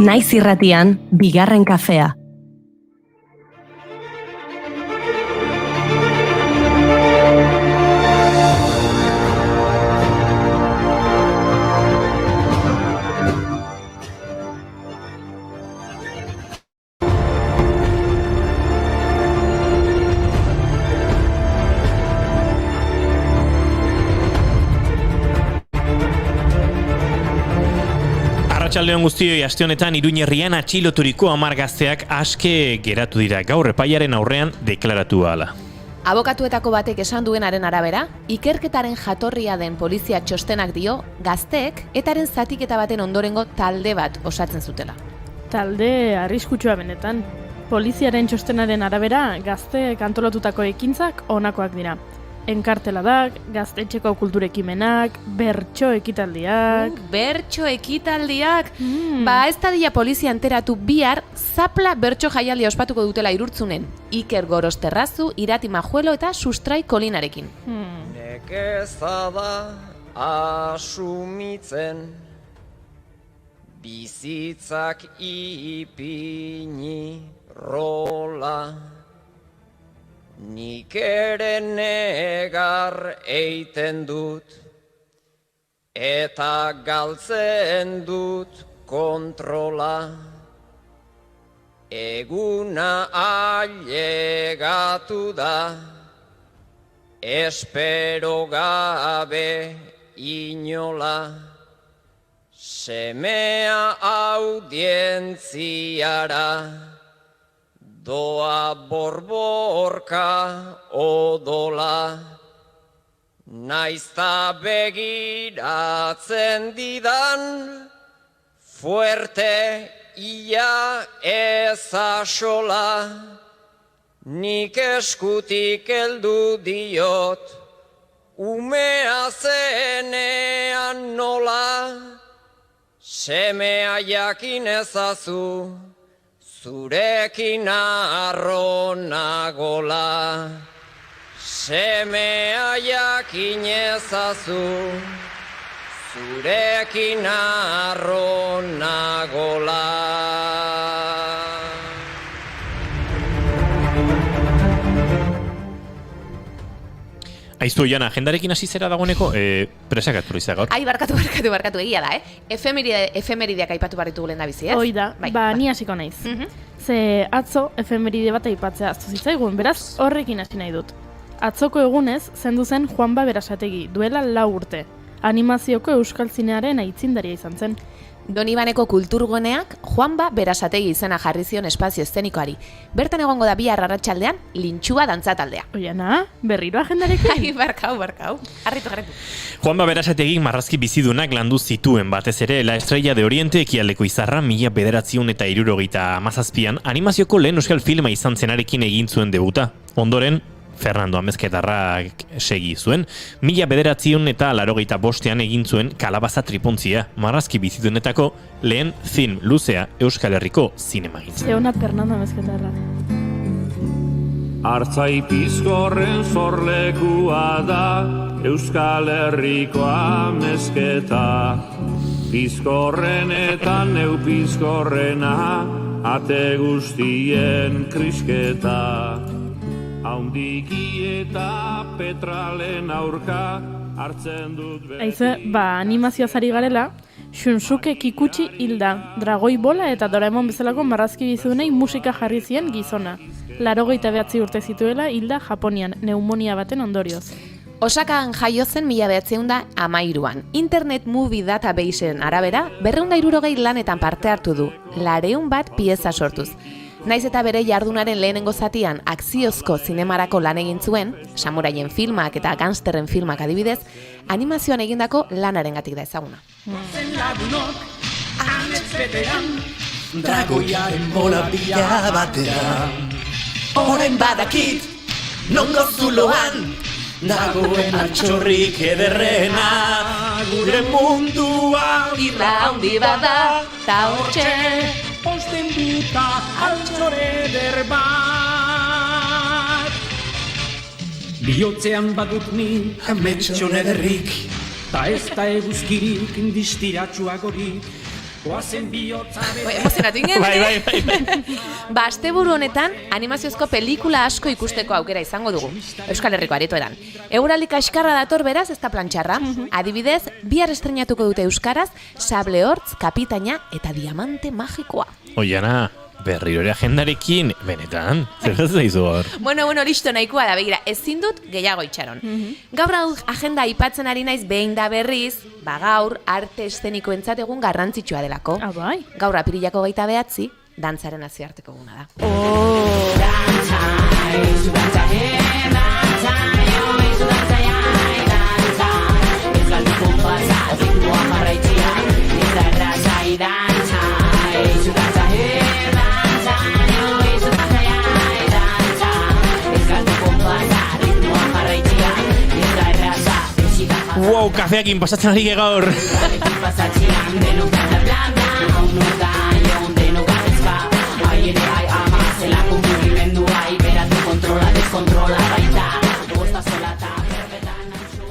Naiz irratian, bigarren kafea. Arratsaldeon guztioi, aste honetan Iruñerrian atxiloturiko 10 gazteak aske geratu dira gaur epaiaren aurrean deklaratu ahala. Abokatuetako batek esan duenaren arabera, ikerketaren jatorria den polizia txostenak dio, gazteek etaren zatiketa baten ondorengo talde bat osatzen zutela. Talde arriskutsua benetan. Poliziaren txostenaren arabera, gazteek antolatutako ekintzak honakoak dira. Enkarteladak, gaztetxeko kulturekimenak, bertso ekitaldiak... Bertso ekitaldiak? Ba, ez da dira polizia enteratu bihar, zapla bertso jaialdia ospatuko dutela Irurtzunen. Iker Gorosterrazu, Irati Majuelo eta Sustrai Kolinarekin. Nekeza da asumitzen, bizitzak ipini rola. Nik ere negar eiten dut, eta galtzen dut kontrola. Eguna ailegatu da, espero gabe inola. Semea audientziara, doa borborka odola, naizta begiratzen didan, fuerte ia ezasola, nik eskutik heldu diot, umea zenean nola, semea jakin ezazu, zurekin arro nagola, semea jakin ezazu, zurekin arro nagola. Aiztu, Jana, agendarekin hasi zera dagoeneko, presakat proiza gaur. Ai, barkatu, egia da, Efemerideak aipatu barritu lehen da bizi, ez? Hoi da, ni hasiko naiz. Ze atzo efemeride bat aipatzea aztu zitzaigun, beraz horrekin hasi nahi dut. Atzoko egunez, zendu zen Juanba Berasategi, duela 4 urte. Animazioko euskal zinearen aitzindaria izan zen. Donibaneko kulturguneak Juanba Berasategi izena jarri zion espazio eszenikoari. Bertan egongo da bihar arratsaldean lintxua dantza taldea. Oiana, berriro agendarekin? Ai, barkau. Harritu. Juanba Berasategi marrazki bizidunak landu zituen, batez ere La Estrella de Oriente ekialdeko izarra 1977an animazioko lehen euskal filma izan zenarekin egin zuen debuta. Ondoren, Fernando Amezketarrak segi zuen, 1985an egin zuen Kalabaza tripontzia, marrazki bizidunetako lehen film luzea Euskal Herriko zinemagintza. Zeona Fernando Amezketarra. Artzai pizkorren zorlekua da Euskal Herriko amezketa. Pizkorren eta neu pizkorrena, ate guztien krisketa. Haundiki eta petralen aurka hartzen dut behar. Aize, animazioa zari garela, Shunsuke Kikuchi hilda, Dragoi Bola eta Doraemon bezalako marrazki bizidunei musika jarri zien gizona. 89 urte zituela hilda Japonian, pneumonia baten ondorioz. Osakan jaio zen 1913an. Internet Movie Databaseen arabera, 260 lanetan parte hartu du, 200 pieza sortuz. Naiz eta bere jardunaren lehenengo zatian akziozko zinemarako lan egin zuen, samuraien filmak eta gangsterren filmak adibidez, animazioan egindako lanarengatik da ezaguna. Dragoiaren bola bila batean, orain badakit, nongo zuloan, dagoen altxorrik ederrena, gure mundua irra handi bada, ta hortxe, posten duta altxore derbat. Bihotzean badut ni ametxon ederrik, ta ez da eguzkirik distiratsuagorik. Goazen bihotza bete. Emozionatu ingen, Bai. Ba, asteburu honetan animaziozko pelikula asko ikusteko aukera izango dugu, Euskal Herriko aretoetan. Eguraldi kaskarra dator beraz, ez da plantxarra. Adibidez, bihar estrenatuko dute euskaraz, Sable Hortz, Kapitaina eta Diamante Magikoa. Oiana, berriro ere agendarekin, benetan, zer ez daizu hor? Bueno, listo nahikoa da, begira, ezin dut gehiago itxaron. Gaur agenda aipatzen ari naiz behin da berriz, gaur arte eszenikoentzat egun garrantzitsua delako. Bai. Gaur apirilako 29, dantzaren nazioarteko eguna da. Wow, kafeakin pasatzen ari gaur!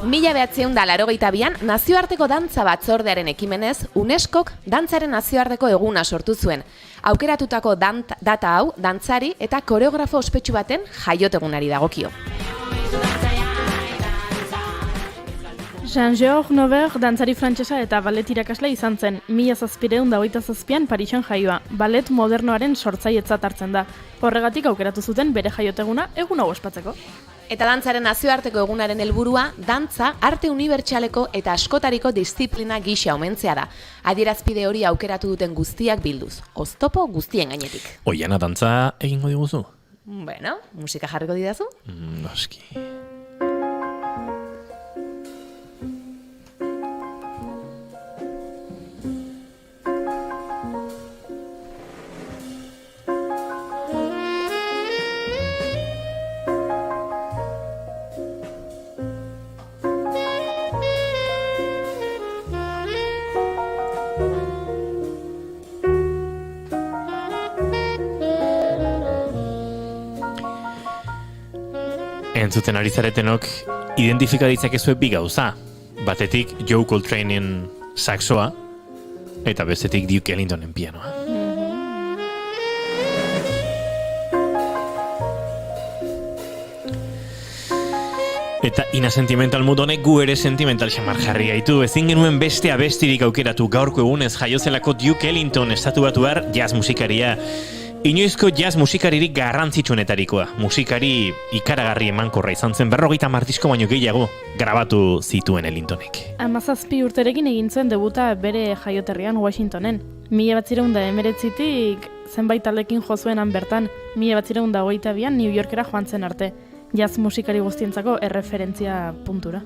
Mila 1982an nazioarteko dantza batzordearen ekimenez, UNESCOk dantzaren nazioarteko eguna sortu zuen. Aukeratutako data hau dantzari eta koreografo ospetsu baten jaiotegunari dagokio. Jean-Georges Nover dantzari frantsesa eta ballet irakasle izan zen, 1727an Parisen jaioa. Ballet modernoaren sortzailetzat hartzen da. Horregatik aukeratu zuten bere jaioteguna egun hau ospatzeko. Eta dantzaren nazioarteko egunaren helburua, dantza arte unibertsaleko eta askotariko disiplina gisa omentzea da. Adierazpide hori aukeratu duten guztiak bilduz. Oztopo guztien gainetik. Oiana, dantza egingo diguzu? Bueno, musika jarriko didazu? Noski. Entzuten ari zaretenok, identifika ditzakezue bi gauza. Batetik Joe Coltrane'en saxoa, eta bestetik Duke Ellingtonen pianoa. Eta ina sentimental mood honek gu ere sentimental xamar jarri gaitu. Ezin genuen beste abestirik aukeratu gaurko egunez jaiozelako Duke Ellington estatubatuar jazz musikaria. Inoizko jazz musikaririk garrantzitsuenetarikoa. Musikari ikaragarri emankorra izan zen 50 disko baino gehiago grabatu zituen Ellingtonek. 17 urterekin egin zuen debuta bere jaioterrian Washingtonen. 1919tik zenbait taldekin jo zuenan bertan, 1922an New Yorkera joan zen arte. Jazz musikari guztientzako erreferentzia puntura.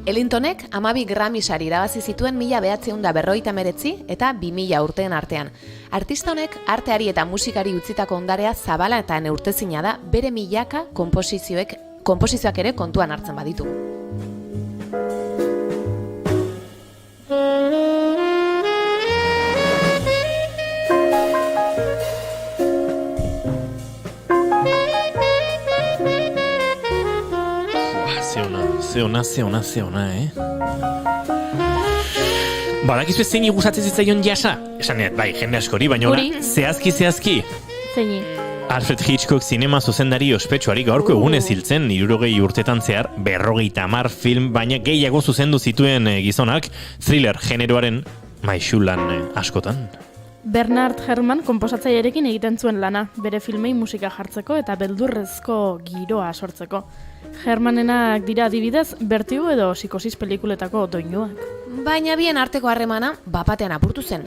Ellingtonek 12 Grammy sari irabazi zituen 1959 eta 2000 urteen artean. Artista honek arteari eta musikari utzitako ondarea zabala eta neurtezina da bere milaka konposizioak ere kontuan hartzen baditu. Zeona, Badakizu zein gustatzen zitzaion jasa? Esanet, bai, jende askori, baina zehazki. Zeini. Alfred Hitchcock zinema zuzendari ospetsuari gaurko egunez hiltzen 60 urtetan zehar 50 film, baina gehiago zuzendu zituen gizonak thriller generoaren maisulan askotan. Bernard Herrmann konposatzailearekin egiten zuen lana, bere filmei musika jartzeko eta beldurrezko giroa sortzeko. Hermannenak dira adibidez Vertigo edo Psikosis pelikuletako doinuak. Baina bien arteko harremana bapatean apurtu zen.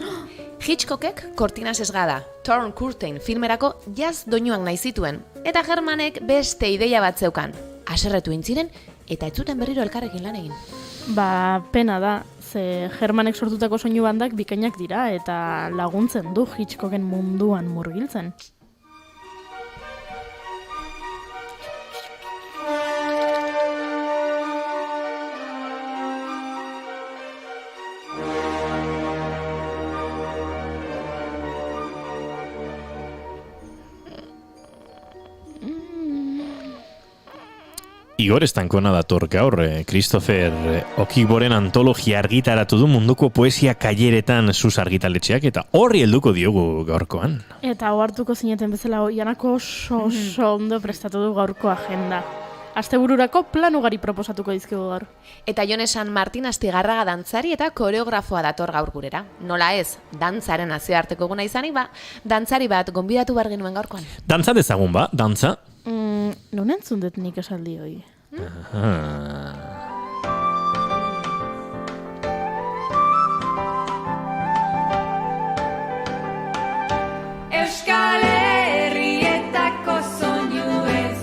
Hitchcockek Cortinas esgada, Torn Curtain filmerako jazz doinuak nahi zituen, eta Hermannek beste ideia bat zeukan. Haserretu intziren eta ez zuten berriro elkarrekin lan egin. Pena da, ze Hermannek sortutako soinu bandak bikainak dira eta laguntzen du Hitchcocken munduan murgiltzen. Igor Estankona dator gaur, Christopher Okigboren antologia argitaratu du munduko poesia kaileretan sus argitaletxeak, eta horri helduko diogu gaurkoan. Eta ohartuko zineten bezala Janako oso ondo prestatu du gaurko agenda. Astebururako plan ugari proposatuko dizkigu gaur. Eta Jone San Martin Astigarraga dantzari eta koreografoa dator gaur gurera. Nola ez, dantzaren nazioarteko eguna izanik, dantzari bat gonbidatu behar genuen gaurkoan. Dantza dezagun dantza? Non entzun dut nik esaldi hoi. Euskal Herrietako soinu ez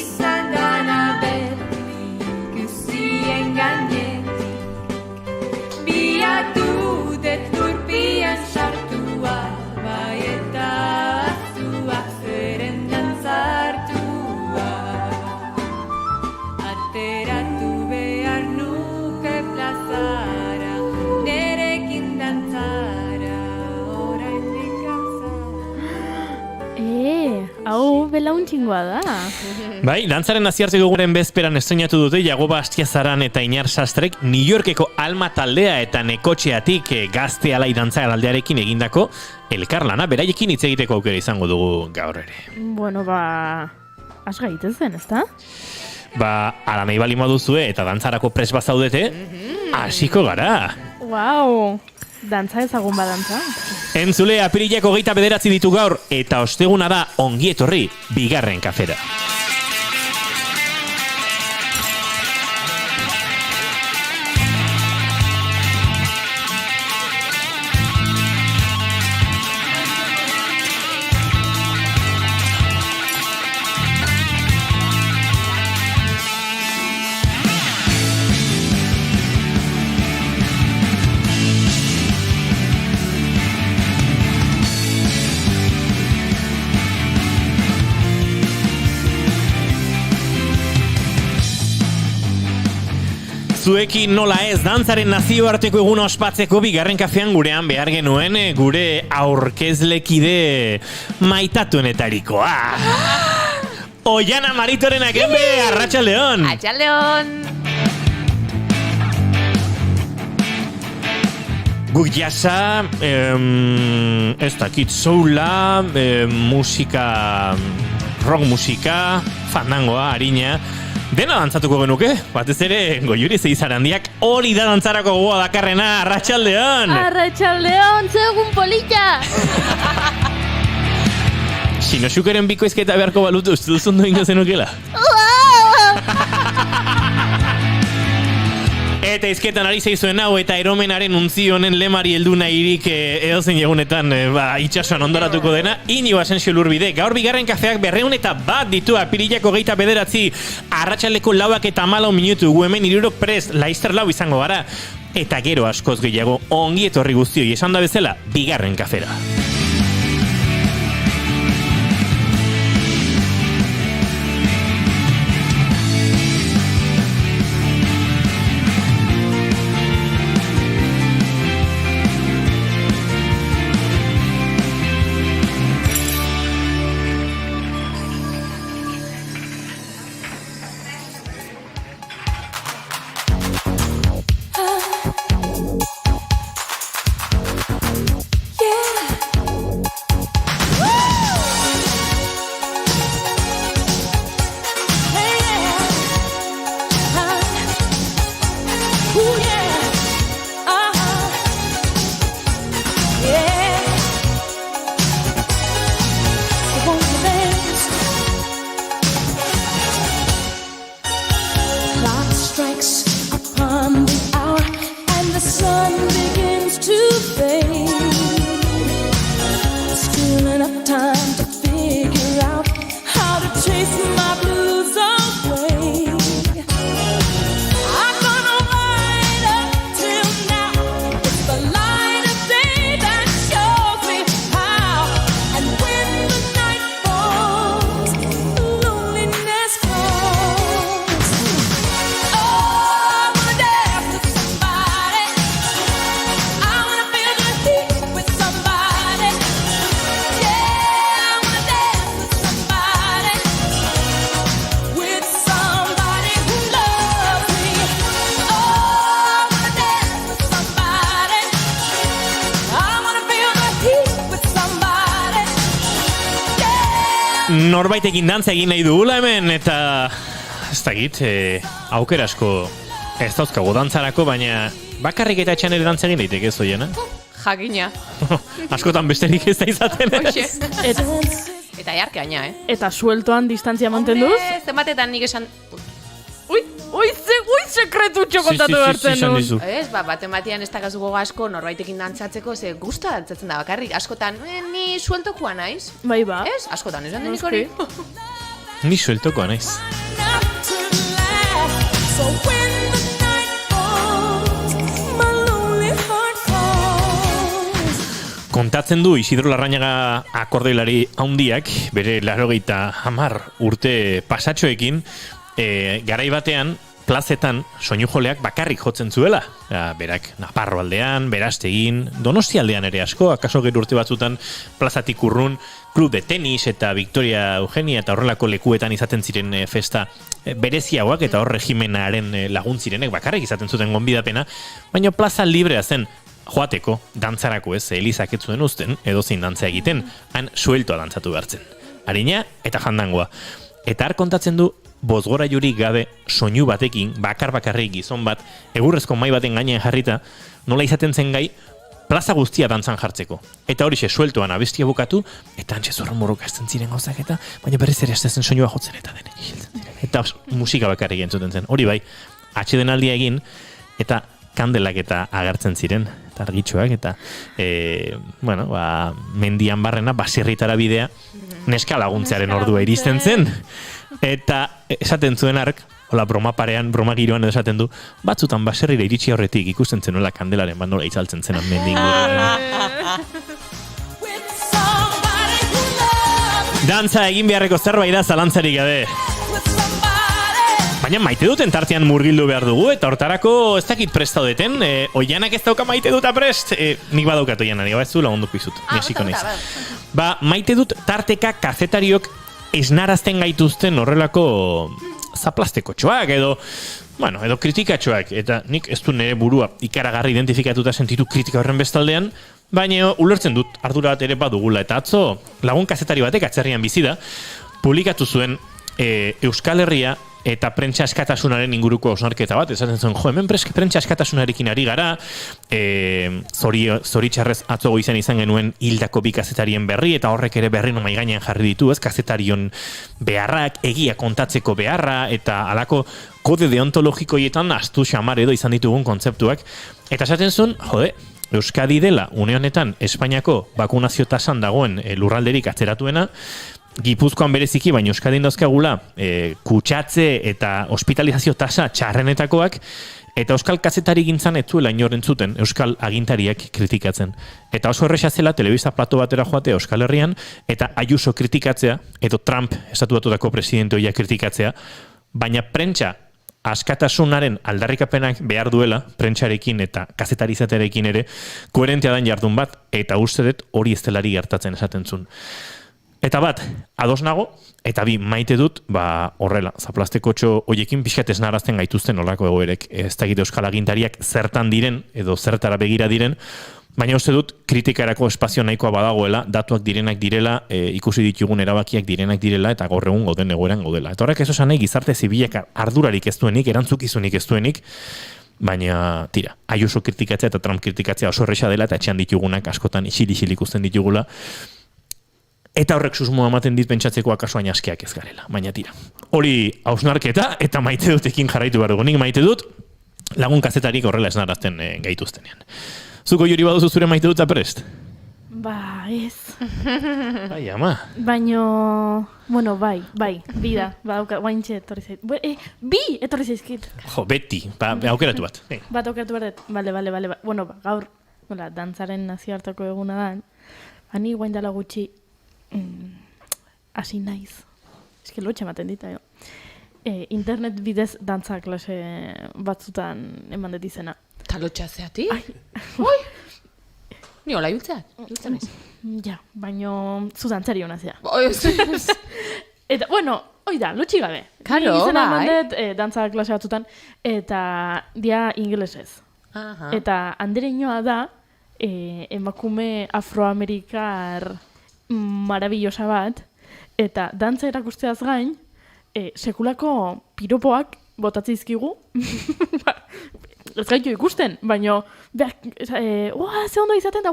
izan dana berri guztien gainetik biatu dut lurpian sartua bai eta azua zeren dantzartua ateratu behar nuke plazara nerekin dantzara oraindik hau belauntxingoa da. Bai, dantzaren nazioarteko egunaren bezperan estrenatu dute Jagoba Astiazaran eta Iñar Sastrek New Yorkeko Alma taldea eta Nekotxeatik Gazte Alai dantza aldearekin egindako elkarlana, beraiekin hitz egiteko aukera izango dugu gaur ere. Bueno, has gaitezen, ezta? Ala nahi bali moduzue eta dantzarako pres bazaudete, hasiko gara. Wow! Dantza ezagun badantza. Entzule, apirilak 29 ditu gaur, eta osteguna da ongi etorri bigarren kafera. Zuekin nola ez, dantzaren nazioarteko eguna ospatzeko bigarren kafean gurean behar genuen gure aurkezlekide maitatuenetarikoa. Oiana Maritoren akenbe, arratsaldeon! Arratsaldeon! Guk jasa, ez dakit soula, musika, rock musika, fandangoa, harina, dena dantzatuko genuke, batez ere Goiuri Zeizarandiak hori da dantzarako gogoa dakarrena, arratsaldeon! Arratsaldeon, zegun polita! Sinoxukeren bikoizketa beharko balutu, uste duzun doingo zenukela? Eta izketan ari zaizuen hau eta eromenaren untzionen lemari heldu nahirik edozein egunetan itxasuan ondoratuko dena Inigo Asensio Lurbide. Gaur bigarren kafeak 201 ditu apirilak 29 arratsaldeko 4:04 minutu gu hemen 3 prest Laster lau izango gara eta gero askoz gehiago ongi etorri guztioi esan da bezala bigarren kafera. my blues away. I'm gonna ride norbaitekin dantza egin nahi dugula hemen, eta ez dakit, aukera asko ez dauzkago dantzarako, baina bakarrik eta etxean ere dantza egin daiteke ez oiena? Jakina. Askotan besterik ez da izaten ez. Eta jarkeaina, Eta sueltoan distantzia mantenduz? Zenbatetan nik esan... Ui, sekretutxo kontatu bertzen du. Ez, baten batian ez dakazu goga asko norbaitekin dantzatzeko, ze gusta dantzatzen da bakarrik. Askotan, ni sueltokoa naiz. Bai, ba. Ez, askotan esan denik hori. Ni sueltokoa naiz. Kontatzen du Isidro Larrañaga akordeolari handiak, bere 80 urte pasatxoekin, garai batean, plazetan soinu joleak bakarrik jotzen zuela. Berak Naparro aldean, Berastegin, Donosti aldean ere asko, akaso gero urte batzutan plazatik urrun, klub de tenis eta Victoria Eugenia eta horrelako lekuetan izaten ziren festa bereziagoak eta hor regimenaren laguntzirenek bakarrik izaten zuten gonbidapena, baina plaza librea zen joateko, dantzarako ez, elizak ez zuen uzten, edozein dantza egiten, han sueltoa dantzatu behartzen. Arina eta jandangoa. Eta har kontatzen du, bozgora jurik gabe soinu batekin, bakarrik gizon bat, egurrezko mai baten gainean jarrita, nola izaten zen gai, plaza guztia dantzan jartzeko. Eta horixe sueltoan abestia bukatu, eta antxe zorra morroka esten ziren gauzak eta, baina berriz ere estezen soinua jotzen eta denek hiltzen ziren. Eta musika bakarrik entzuten zen. Hori bai, atsedenaldia egin, eta kandelak eta agertzen ziren, eta argitxoak, eta mendian barrena, baserritara bidea, neska laguntzearen ordua iristen zen. Eta esaten zuen ark, hola broma giroan esaten du, batzutan baserrira iritsi horretik ikusten zenuela kandelaren bat nola itzaltzen zenan mendin. Dantza egin beharreko zerbait da zalantzarik gabe. Baina maite duten tartean murgildu behar dugu, eta hortarako ez dakit prestaudeten, oianak ez dauka maite duta prest, nik badaukat oianak, ez du lagunduko izut, nesiko naiz. Maite dut tarteka kazetariok esnarazten gaituzten horrelako zaplasteko txoak edo kritikatxoak, eta nik ez du nire burua ikaragarri identifikatuta sentitu kritika horren bestaldean, baina ulertzen dut ardura bat ere badugula, eta atzo lagun kazetari batek atzerrian bizi da, publikatu zuen Euskal Herria eta prentsa askatasunaren inguruko hausnarketa bat, esaten zuen, hemen prentsa askatasunarekin ari gara, zoritxarrez atzo goizen izan genuen hildako bi kazetarien berri, eta horrek ere berri nomai gainean jarri ditu, ez, kazetarion beharrak, egia kontatzeko beharra, eta halako kode deontologikoietan astu xamar edo izan ditugun kontzeptuak, eta esaten zuen, Euskadi dela, une honetan, Espainiako bakunazio tasan dagoen lurralderik atzeratuena, Gipuzkoan bereziki, baina Euskadin dauzkagula kutsatze eta hospitalizazio tasa txarrenetakoak, eta euskal kazetari gintzan ez zuela inoren zuten euskal agintariak kritikatzen. Eta oso erresa zela telebista plato batera joatea Euskal Herrian, eta Ayuso kritikatzea, edo Trump estatu batutako presidente hoia kritikatzea, baina prentsa askatasunaren aldarrikapenak behar duela, prentsarekin eta kazetarizaterekin ere, koherentea dan jardun bat, eta uste dut hori ez delari gertatzen esaten zuen. Eta bat, ados nago, eta bi maite dut, horrela, zaplaztekotxo hoiekin pixkat esnarazten gaituzten olako egoerek. Ez dakit euskal agintariak zertan diren, edo zertara begira diren, baina uste dut kritikarako espazio nahikoa badagoela, datuak direnak direla, ikusi ditugun erabakiak direnak direla, eta gaur egun gauden egoeran gaudela. Eta horrek ez osan nahi gizarte zibilak ardurarik ez duenik, erantzukizunik ez duenik, baina, tira, Ayuso kritikatzea eta Trump kritikatzea oso erresa dela, eta etxean ditugunak askotan isil ikusten ditugula. Eta horrek susmoa ematen dit pentsatzeko akaso askeak ez garela, baina tira. Hori hausnarketa eta maite dutekin jarraitu behar dugu. Nik maite dut lagun kazetarik horrela esnarazten gaituztenean. Zuko Juri baduzu zure maite dut prest? Ba, ez. Bai, ama. Baino, bueno, bai, bida, guaintxe etorri zait. Bi etorri zaizkit. Jo, beti, aukeratu bat. Bat aukeratu bat, bale. Bueno, gaur, dantzaren nazioarteko eguna da, ani guain dela gutxi, hasi naiz. Eske lotxe ematen dita, jo. Internet bidez dantza klase batzutan eman dut izena. Ta lotxa zeati? Oi! Ni hola ibiltzea naiz. Ja, baino zu dantzari hona zea. Eta, bueno, hoi da, lotxi gabe. Karo, izena eman dut dantza klase batzutan, eta dia ingelesez. Eta andereñoa da, emakume afroamerikar marabillosa bat, Eta dantza erakusteaz gain, sekulako piropoak botatzizkigu, ez gaitu ikusten, baina ze ondo izaten da,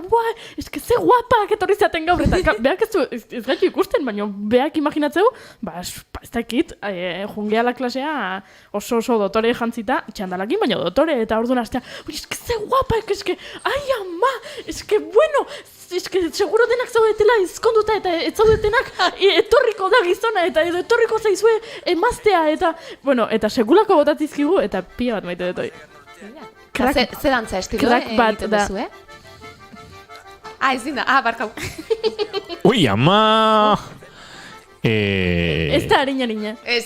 eske ze guapak etorri izaten gaur, eta beak ez gaitu ikusten, baina beak imaginatzeu, ez dakit, jungeala klasea oso dotore jantzita, txandalakin, baina dotore, eta orduan astea, eske ze guapak, eske, ai ama, eske bueno, eske seguro denak zaudetela izkonduta eta ez zaudetenak etorriko da gizona eta edo etorriko zaizue emaztea eta, bueno, eta sekulako botatizkigu eta pia bat maite dut hoi. Ze dantza estilo egiten duzu, ezin da, barkau. Ui, ama! Ez da harina. Ez.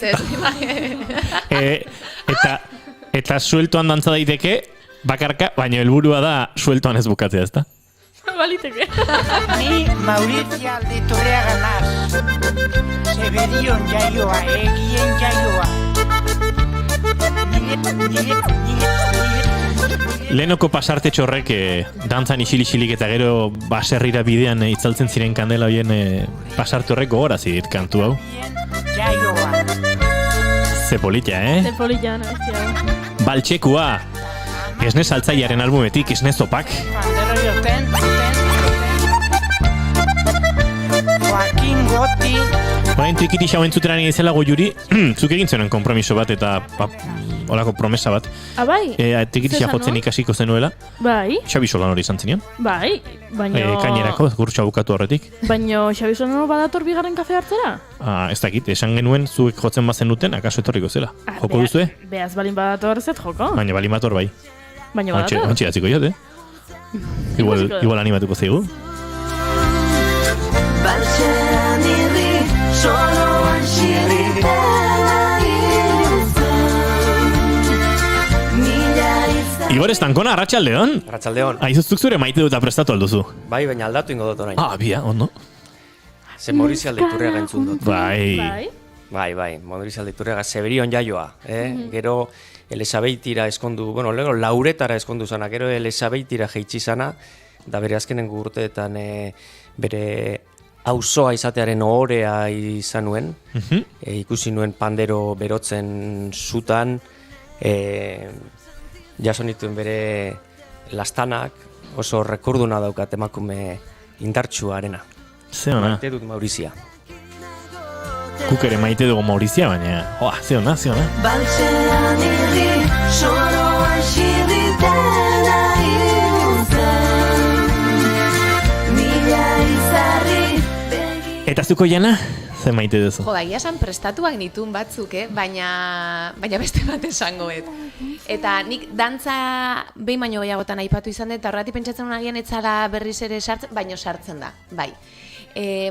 Eta sueltoan dantza daiteke, bakarka, baina helburua da sueltoan ez bukatzea, ezta? Baliteke. Ni Maurizia Aldeiturriaga naz. Zeberion jaioa, egien jaioa. Lehenoko pasarte txorrek dantzan isilixilik eta gero baserrira bidean itzaltzen ziren kandela hoien pasarte horrek gogorazi dit kantu hau. Ze polita, Ze polita, bestia. Baltxekua, esne saltzailearen albumetik, esne zopak. Joaquin Goti. Horain trikiti xauen zutera nire izela goiuri, zuk egin zenen kompromiso bat eta holako promesa bat. Bai? Trikiti xa jotzen ikasiko zenuela. Bai. Xabi Solano hori izan zinean. Bai, baina... Kainerako, gurtsa bukatu horretik. Baina Xabi Solano badator bigarren kafe hartzera? Ez dakit, esan genuen zuek jotzen bazen duten, akaso etorriko zela. Joko duzue? Beaz balin badator zet joko. Baina balin bator bai. Baina badator? Ontsi datziko jot, Igual animatuko zeigu. Baltzean irri, soloan xirritela Igor Estankona, arratsaldeon. Arratsaldeon. Aizuztuk zure maite dut prestatu alduzu. Bai, baina aldatu ingo dut orain. Bia, ondo. Ze Maurizio Aldeiturriaga entzun dut. Bai. Bai, Maurizio Aldeiturriaga Zeberion jaioa. Gero Elisabeitira eskondu, lego Lauretara eskondu zana, gero Elisabeitira jeitsi zana, da bere azkenengo urteetan bere auzoa izatearen ohorea izan nuen. Ikusi nuen pandero berotzen zutan, jaso nituen bere lastanak, oso rekorduna daukat emakume indartsuarena. Ze ona. Maite dut Maurizia. Kuk ere maite dugu Maurizia, baina, ze ona. Baltzean irri, soloan xirritela mila izarri. Eta zuko jana? Ze maite duzu? Egia esan prestatuak nituen batzuk, baina beste bat esangoet. Eta nik dantza behin baino gehiagotan aipatu izan dut, eta horretik pentsatzen agian etzala berriz ere sartzen, baino sartzen da, bai.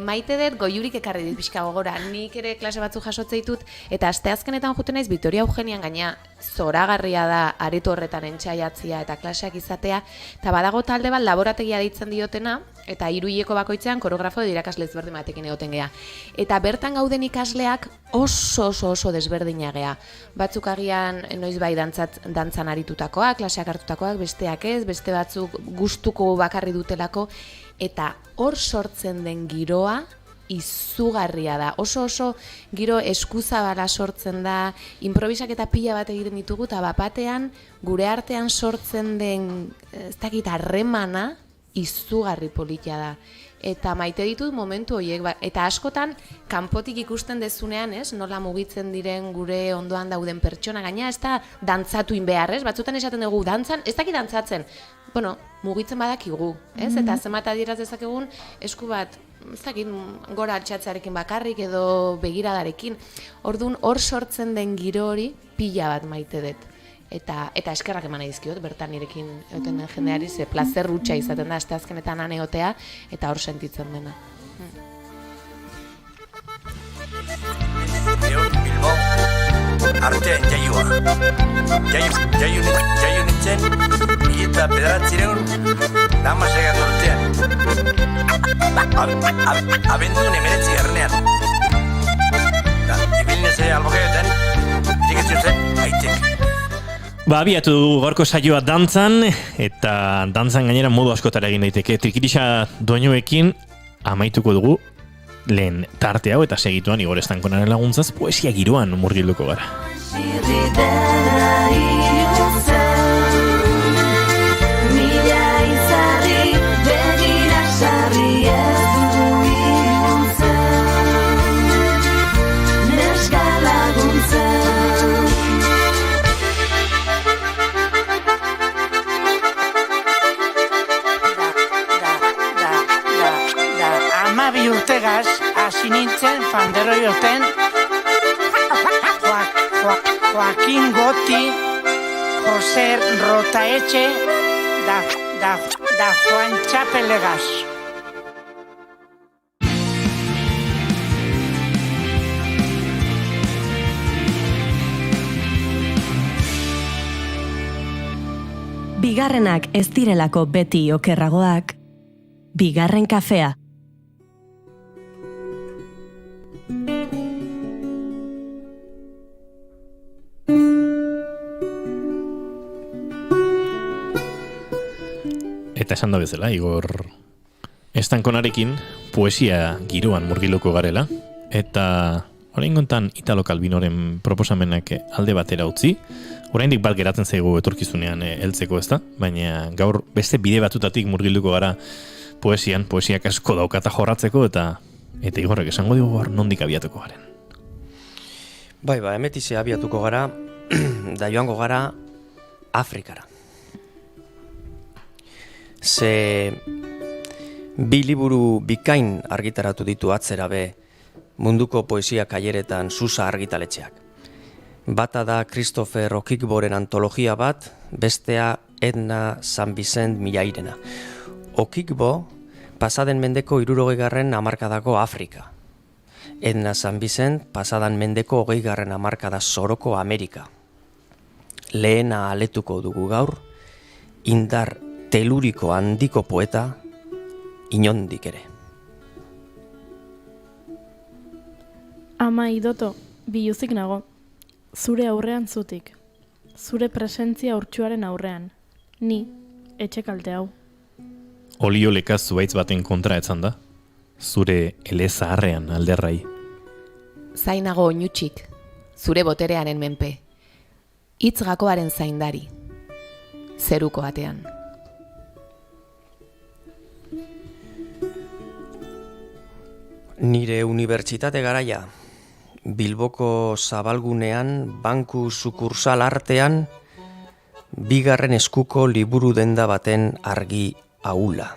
Maite dut goiurik ekarri dit pixka gogora, nik ere klase batzuk jasotze ditut, eta asteazkenetan joten naiz Victoria Eugenian gaina zoragarria da areto horretan entxaiatzia eta klaseak izatea, eta badago talde bat laborategia deitzen diotena, eta 3 hileko bakoitzean koreografo edo irakasle ezberdin batekin egoten gea. Eta bertan gauden ikasleak oso desberdina gea. Batzuk agian noiz bai dantzan aritutakoak, klaseak hartutakoak, besteak ez, beste batzuk gustuko bakarri dutelako, eta hor sortzen den giroa izugarria da. Oso giro eskuzabala sortzen da, improvisaketa pila bat egiten ditugu, eta batean gure artean sortzen den, ez dakit, harremana izugarri politia da. Eta maite ditut momentu horiek, eta askotan kanpotik ikusten dezunean, nola mugitzen diren gure ondoan dauden pertsona, gaina ez da dantzatuin behar, batzutan esaten dugu dantzan, ez dakit dantzatzen, mugitzen badakigu, eta zenbat adieraz dezakegun esku bat, ez dakit, gora altxatzearekin bakarrik edo begiradarekin. Orduan hor sortzen den giro hori pila bat maite dut. Eta eskerrak eman dizkiot, bertan nirekin egoten den jendeari, ze plazer hutsa izaten da asteazkenetan han egotea, eta hor sentitzen dena. Bilbo, artean jaioa. Jaio nintzen, 1909 damasegatu urtean. Abendun 19 garrenean. Ibilneze albogeetan, irikitzen zen, aitek. Abiatu gorko saioa dantzan, eta dantzan gainera modu askotara egin daiteke. Trikitisa doinuekin amaituko dugu lehen tarte hau eta segituan Igor Estankonaren laguntzaz poesia giroan murgilduko gara. Mila izarri begira sarri ez du ikuntzen, neska laguntzen. Amabi urtegaz, hasi nintzen fandero joten, Joaquin Goti, Jose Rotaetxe, da Juan Txapelegaz. Bigarrenak ez direlako beti okerragoak, bigarren kafea. Eta esan da bezala, Igor Estankonarekin poesia giroan murgiluko garela, eta orain gontan Italo Calvinoren proposamenak alde batera utzi, oraindik bat geratzen zaigu etorkizunean heltzeko, ezta? Baina gaur beste bide batutatik murgilduko gara poesiak asko daukata jorratzeko, eta Igorrek esango dugu gaur nondik abiatuko garen. Bai, emetize abiatuko gara, da joango gara Afrikara. Ze bi liburu bikain argitaratu ditu atzera be munduko poesia kaileretan Susa argitaletxeak. Bata da Christopher Okigboren antologia bat, bestea Edna San Vicent Millairena. Okigbo pasaden mendeko 60. hamarkadako Afrika. Edna San Vicent pasadan mendeko 20. hamarkada Soroko Amerika. Lehena aletuko dugu gaur, indar teluriko handiko poeta, inondik ere. Ama Idoto, biluzik nago, zure aurrean zutik, zure presentzia urtsuaren aurrean, ni, etxekalte hau. Olioleka zuaitz baten kontra etzan da, zure ele zaharrean alderrai. Zainago oinutxik, zure boterearen menpe, hitz gakoaren zaindari, zeruko batean. Nire unibertsitate garaia, Bilboko zabalgunean, banku sukursal artean, bigarren eskuko liburu denda baten argi ahula.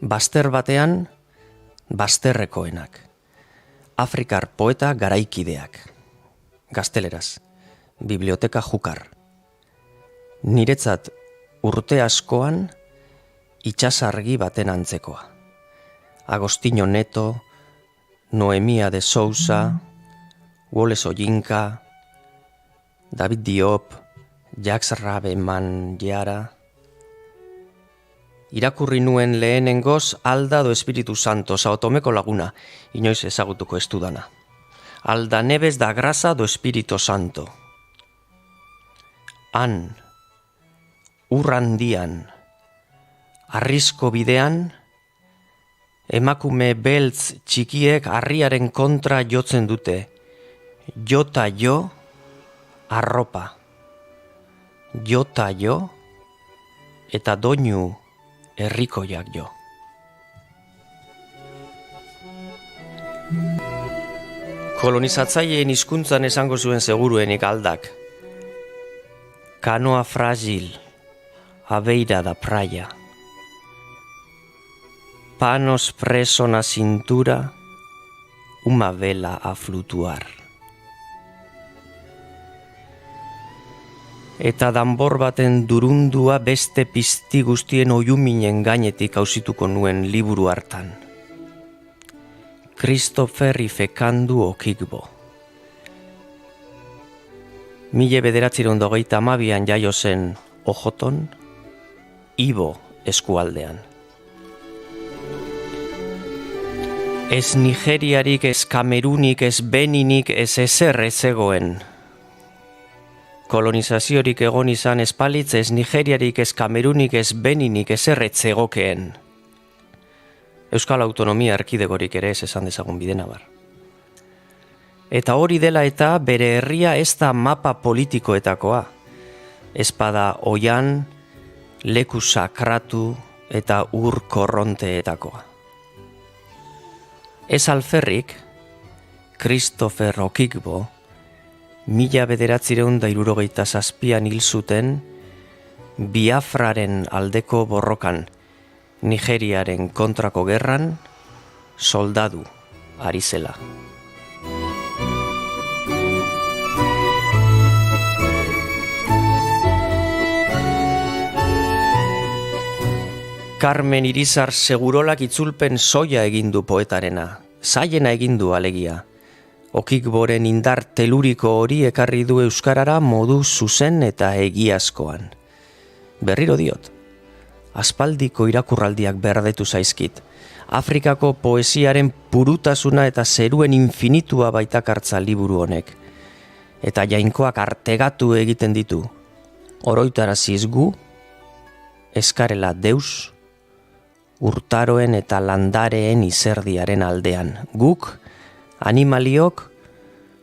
Bazter batean, bazterrekoenak. Afrikar poeta garaikideak. Gazteleraz, biblioteka jukar. Niretzat urte askoan, itsasargi baten antzekoa. Agostinho Neto, Noemia de Sousa, Wallace Oyinka, David Diop, Jacques Rabeman Jara. Irakurri nuen lehenengoz Alda do Espiritu Santo, Sao Tomeko laguna, inoiz ezagutuko ez dudana. Alda Neves da Grasa do Espiritu Santo. Han, urrandian, arrizko bidean, emakume beltz txikiek harriaren kontra jotzen dute. Jota jo, arropa. Jota jo, eta doinu herrikoiak jo. Kolonizatzaileen hizkuntzan esango zuen seguruenik Aldak. Canoa frágil, a beira da praia. Panos preso na cintura, uma vela a flutuar. Eta danbor baten durundua beste pizti guztien oiuminen gainetik auzituko nuen liburu hartan. Christopher Ifekandu Okigbo. 1922an jaio zen Ojoton, Ibo eskualdean. Ez Nigeriarik, ez Kamerunik, ez Beninik, ez ezer ez zegoen. Kolonizaziorik egon izan ez palitz, ez Nigeriarik, ez Kamerunik, ez Beninik, ezer ez zegokeen. Euskal Autonomia Erkidegorik ere ez esan dezagun Bidenabar. Eta hori dela eta bere herria ez da mapa politikoetakoa. Espada oian, leku sakratu eta ur korronteetakoa. Ez alferrik, Christopher Okigbo, 1967 hil zuten Biafraren aldeko borrokan, Nigeriaren kontrako gerran, soldadu ari zela. Carmen Irizar Segurolak itzulpen soia egindu poetarena, zaiena egindu alegia. Okigboren indar teluriko hori ekarri du euskarara modu zuzen eta egiazkoan. Berriro diot, aspaldiko irakurraldiak berdetu zaizkit. Afrikako poesiaren purutasuna eta zeruen infinitua baitakartza liburu honek. Eta jainkoak artegatu egiten ditu. Oroitaraziz gu, eskarela deus, urtaroen eta landareen izerdiaren aldean. Guk, animaliok,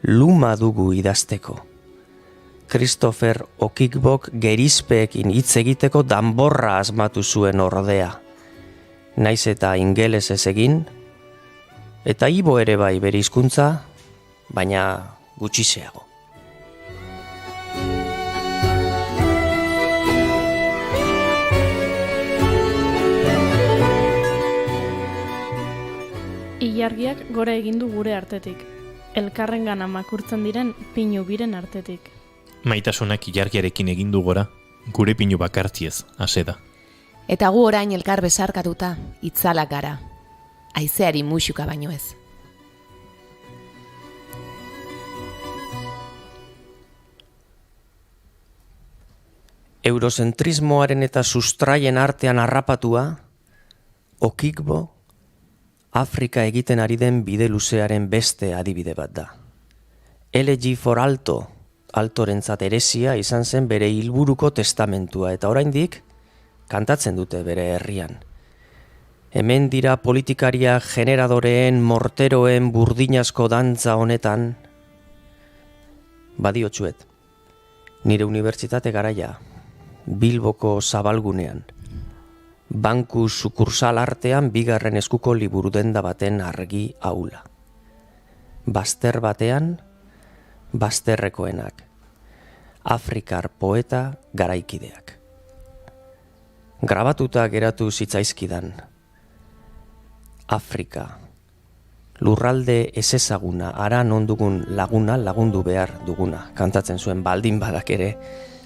luma dugu idazteko. Christopher Okigbok gerizpeekin hitz egiteko danborra asmatu zuen ordea. Naiz eta ingeles ez egin, eta ibo ere bai bere hizkuntza, baina gutxiseago. Ilargiak gora egin du gure artetik. Elkarrengana makurtzen diren pinu biren artetik. Maitasunak ilargiarekin egin du gora, gure pinu bakartziez, ase da. Eta gu orain elkar besarkatuta, itzalak gara. Haizeari musuka baino ez. Eurozentrismoaren eta sustraien artean harrapatua, Okigbo, Afrika egiten ari den bide luzearen beste adibide bat da. Elegy for Alto, altorentzat heresia izan zen bere hilburuko testamentua, eta oraindik kantatzen dute bere herrian. Hemen dira politikaria generadoreen, morteroen, burdinazko dantza honetan, badiotxuet, nire unibertsitate garaia, Bilboko zabalgunean, banku sukursal artean bigarren eskuko liburu denda baten argi aula. Bazter batean, bazterrekoenak, Afrikar poeta garaikideak. Grabatuta geratu zitzaizkidan, Afrika, lurralde ezezaguna, ara non dugun laguna lagundu behar duguna, kantatzen zuen baldin badak ere,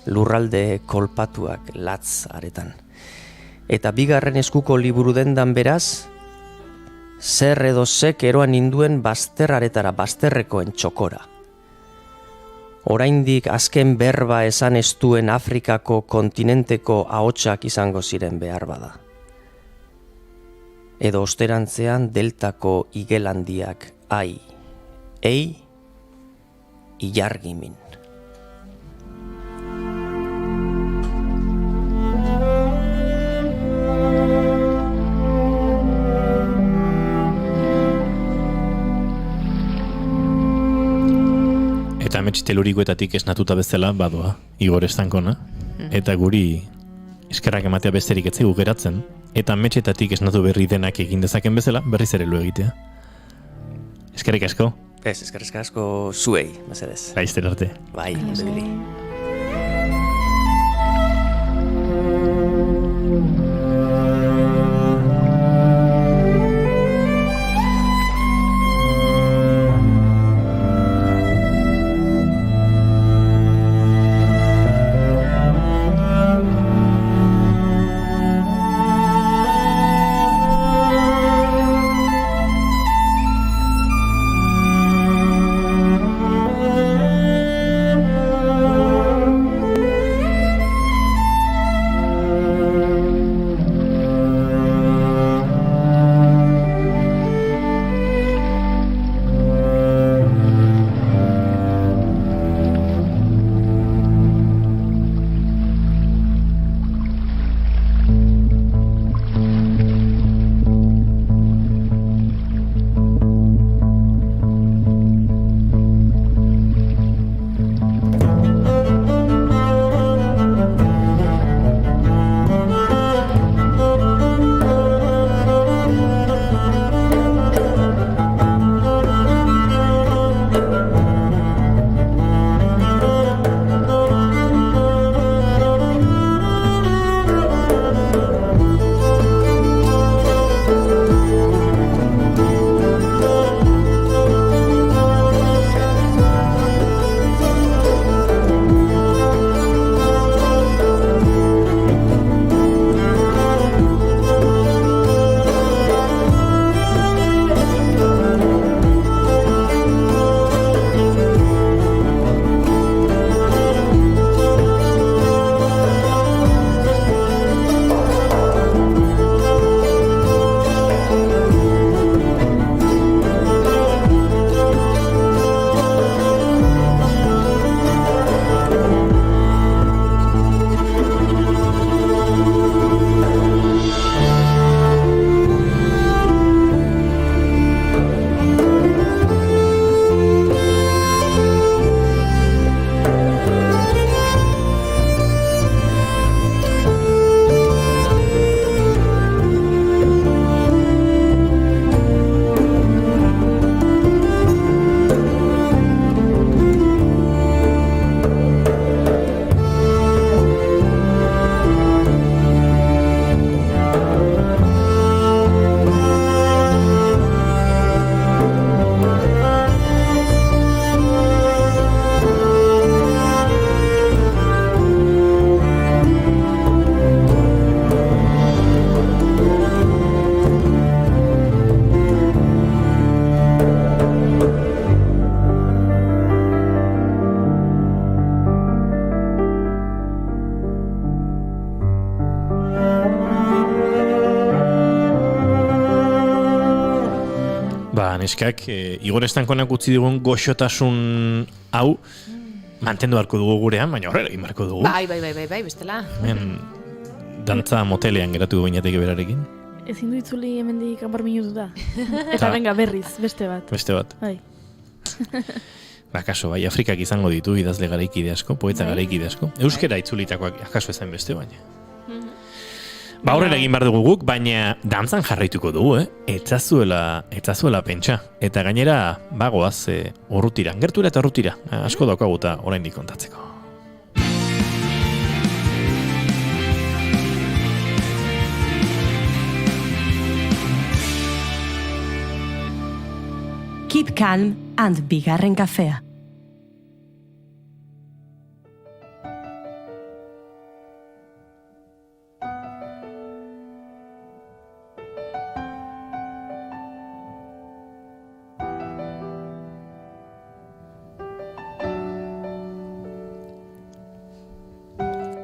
lurralde kolpatuak latz aretan. Eta bigarren eskuko liburu dendan beraz, zer edo zek eroan induen bazterraretara, bazterrekoen txokora. Oraindik azken berba esan ez duen Afrikako kontinenteko ahotsak izango ziren behar bada. Edo osterantzean deltako igelandiak ai, ei, ilargimin. Eta ametsi telurikoetatik esnatuta bezala badoa, Igor Estankona, eta guri eskerrak ematea besterik etzegu geratzen, eta ametxetatik esnatu berri denak egin dezaken bezala, berriz ere lo egitea. Eskerrik asko? Ez, eskerrik asko zuei, mesedez. Laizter arte. Bai, bidili. neskak, Igor Estankonak utzi digun goxotasun hau mantendu beharko dugu gurean, baina horrela egin beharko dugu. Bai, bestela. Hemen, dantza motelean geratu bainateke berarekin. Ezin du itzuli hemendik 10 minutu da. Eta venga berriz, beste bat. Beste bat. Bai. Kaso, bai, Afrikak izango ditu idazle garaikide asko, poeta garaikide asko. Euskera itzulitakoak akaso ezen beste baina. Horrela egin behar dugu guk, baina dantzan jarraituko dugu, etzazuela pentsa. Eta gainera, goaz, urrutira, gertura eta urrutira, asko daukaguta oraindik kontatzeko. Keep calm and bigarren kafea.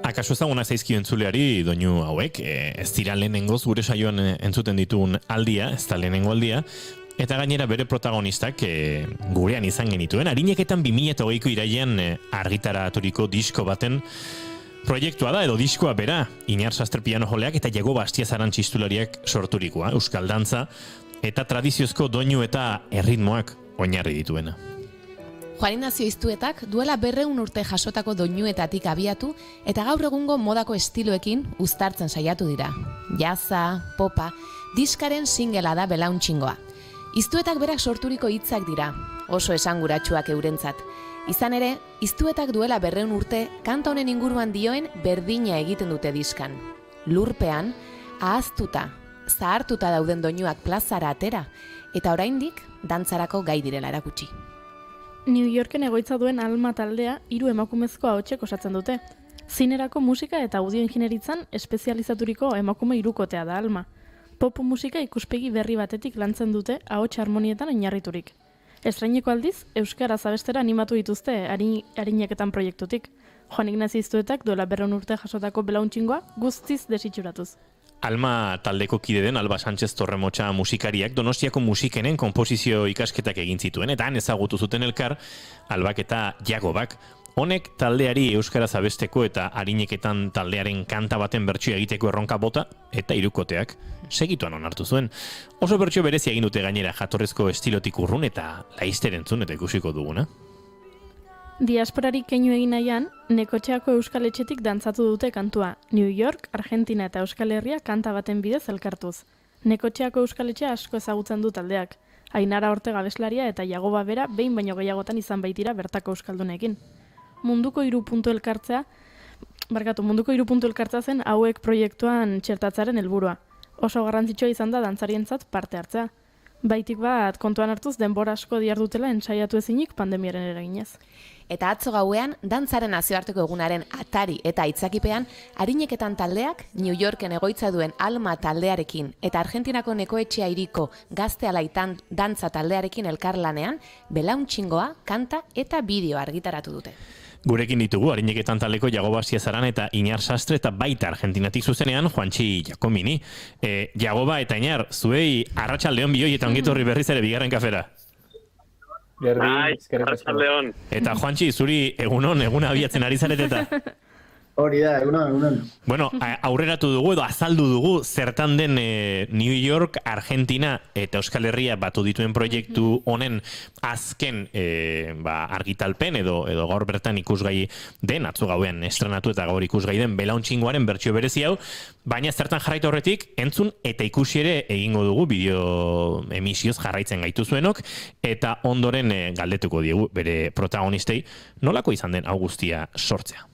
Akaso ezaguna zaizkio entzuleari doinu hauek, ez dira lehenengoz gure saioan entzuten ditugun aldia, ez da lehenengo aldia, eta gainera bere protagonistak gurean izan genituen, Arineketan 2008ko irailean argitaraturiko disko baten proiektua da, edo diskoa bera, Iñar Sastre piano joleak eta Jago Bastiaz txistulariak sorturikoa, euskal dantza, eta tradiziozko doinu eta erritmoak oinarri dituena. Juan Ignacio Iztuetak duela 200 urte jasotako doinuetatik abiatu eta gaur egungo modako estiloekin uztartzen saiatu dira. Jazza, popa, diskaren singela da Belauntxingoa. Iztuetak berak sorturiko hitzak dira, oso esanguratsuak eurentzat. Izan ere, Iztuetak duela 200 urte kanta honen inguruan dioen berdina egiten dute diskan. Lurpean, ahaztuta, zahartuta dauden doinuak plazara atera, eta oraindik dantzarako gai direla erakutsi. New Yorken egoitza duen Alma taldea 3 emakumezko ahotsek osatzen dute. Zinerako musika eta audio ingenieritzan espezializaturiko emakume hirukotea da Alma. Pop musika ikuspegi berri batetik lantzen dute ahots harmonietan oinarriturik. Estraineko aldiz, euskaraz abestera animatu dituzte Arineketan proiektutik. Juan Ignacio Iztuetak duela 200 urte jasotako Belauntxingoa guztiz desitxuratuz. Alma taldeko kide den Alba Sánchez Torremotxa musikariak Donostiako musikenen konposizio ikasketak egin zituen, eta han ezagutu zuten elkar Albak eta Jagobak. Honek taldeari euskaraz abesteko eta Arineketan taldearen kanta baten bertsio egiteko erronka bota eta hirukoteak segituan onartu zuen. Oso bertsio berezi egin dute gainera jatorrezko estilotik urrun eta laizter entzun eta ikusiko duguna. Diasporarik keinu egin nahian, Nekotxeako Euskal Etxetik dantzatu dute kantua, New York, Argentina eta Euskal Herria kanta baten bidez elkartuz. Nekotxeako Euskal Etxea asko ezagutzen du taldeak. Ainara Ortega abeslaria eta Jagoba bera behin baino gehiagotan izan baitira bertako euskaldunekin. Munduko 3 puntu elkartzea zen hauek proiektuan txertatzaren helburua. Oso garrantzitsua izan da dantzarientzat parte hartzea. Baitik bat kontuan hartuz denbora asko dihardutela ensaiatu ezinik pandemiaren eraginez. Eta atzo gauean, dantzaren nazioarteko egunaren atari eta aitzakipean, Arineketan taldeak New Yorken egoitza duen Alma taldearekin eta Argentinako Nekoetxea hiriko Gazte Alaitan dantza taldearekin elkarlanean, Belauntxingoa, kanta eta bideo argitaratu dute. Gurekin ditugu Arineketan taldeko Jago Bastiaz eta Iñar Sastre eta baita Argentinatik zuzenean Juantxi Giacomini. Jagoba eta Iñar, zuei arratsaldeon bioi eta ongitorri berriz ere bigarren kafera. Arratsaldeon. Eta Juantxi, zuri egunon, eguna abiatzen ari zareteta. Hori da, egunon. Bueno, aurreratu dugu edo azaldu dugu zertan den New York, Argentina eta Euskal Herria batu dituen proiektu honen azken argitalpen edo gaur bertan ikusgai den, atzo gauean estrenatu eta gaur ikusgai den Belauntxingoaren bertsio berezi hau, baina zertan jarraitu horretik entzun eta ikusi ere egingo dugu bideo emisioz jarraitzen gaituzuenok eta ondoren galdetuko diegu bere protagonistei nolako izan den hau guztia sortzea.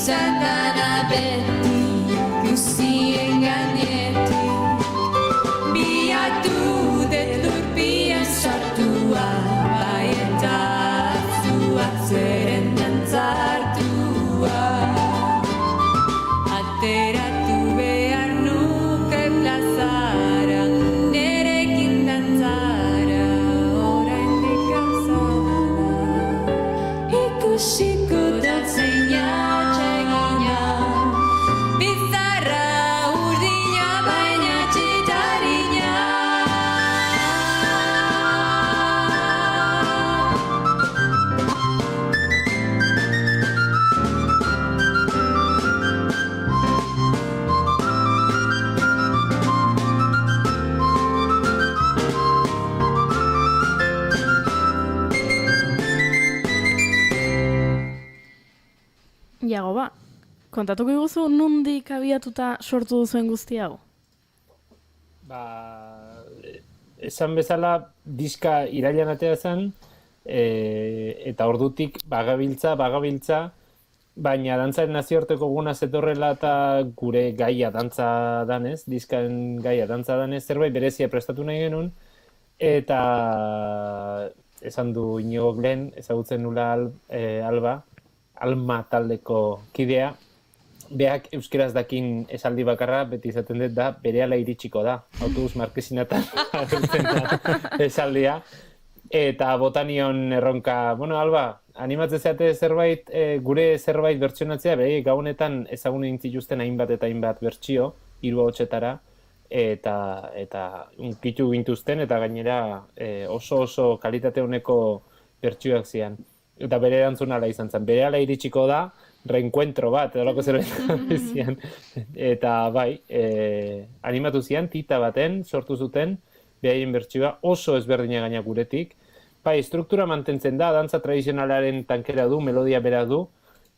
izan dana beti guztien gainetik. Biatu dut lurpien sartua, bai eta zuak zeren dantzartua. Ateratu behar nuke plazara, nerekin dantzara, oraindik gauzara. Ikusiko dut zein atsegina, bizarra urdina baina txitarina. Iago ba, kontatuko iguzu nondik abiatuta sortu duzuen guzti hau? Esan bezala diska irailan atea zen, eta ordutik bagabiltza, baina dantzaren nazioarteko eguna zetorrela eta gure gaia dantza danez, diskaren gaia dantza danez, zerbait berezia prestatu nahi genuen, eta esan du Iñigok lehen, ezagutzen nula Alma taldeko kidea, beak euskeraz dakin esaldi bakarra, beti izaten dut da, berehala iritsiko da, autobus markesinatan agertzen da esaldia, eta botanion erronka, bueno, Alba, animatzen zeate zerbait, gure zerbait bertsionatzea, beraiek gaunetan ezagun intzituzten hainbat eta hainbat bertsio, 3 hotsetara, eta unkitu gintuzten, eta gainera oso kalitate honeko bertsioak zian. Eta bere erantzun ala izan zen, berehala iritsiko da, reencuentro bat, edo lako zerbait zian. Eta bai, animatu zian, tita baten, sortu zuten, behaien bertsioa oso ezberdina gaina guretik. Bai, struktura mantentzen da, dantza tradizionalaren tankera du, melodia bera du,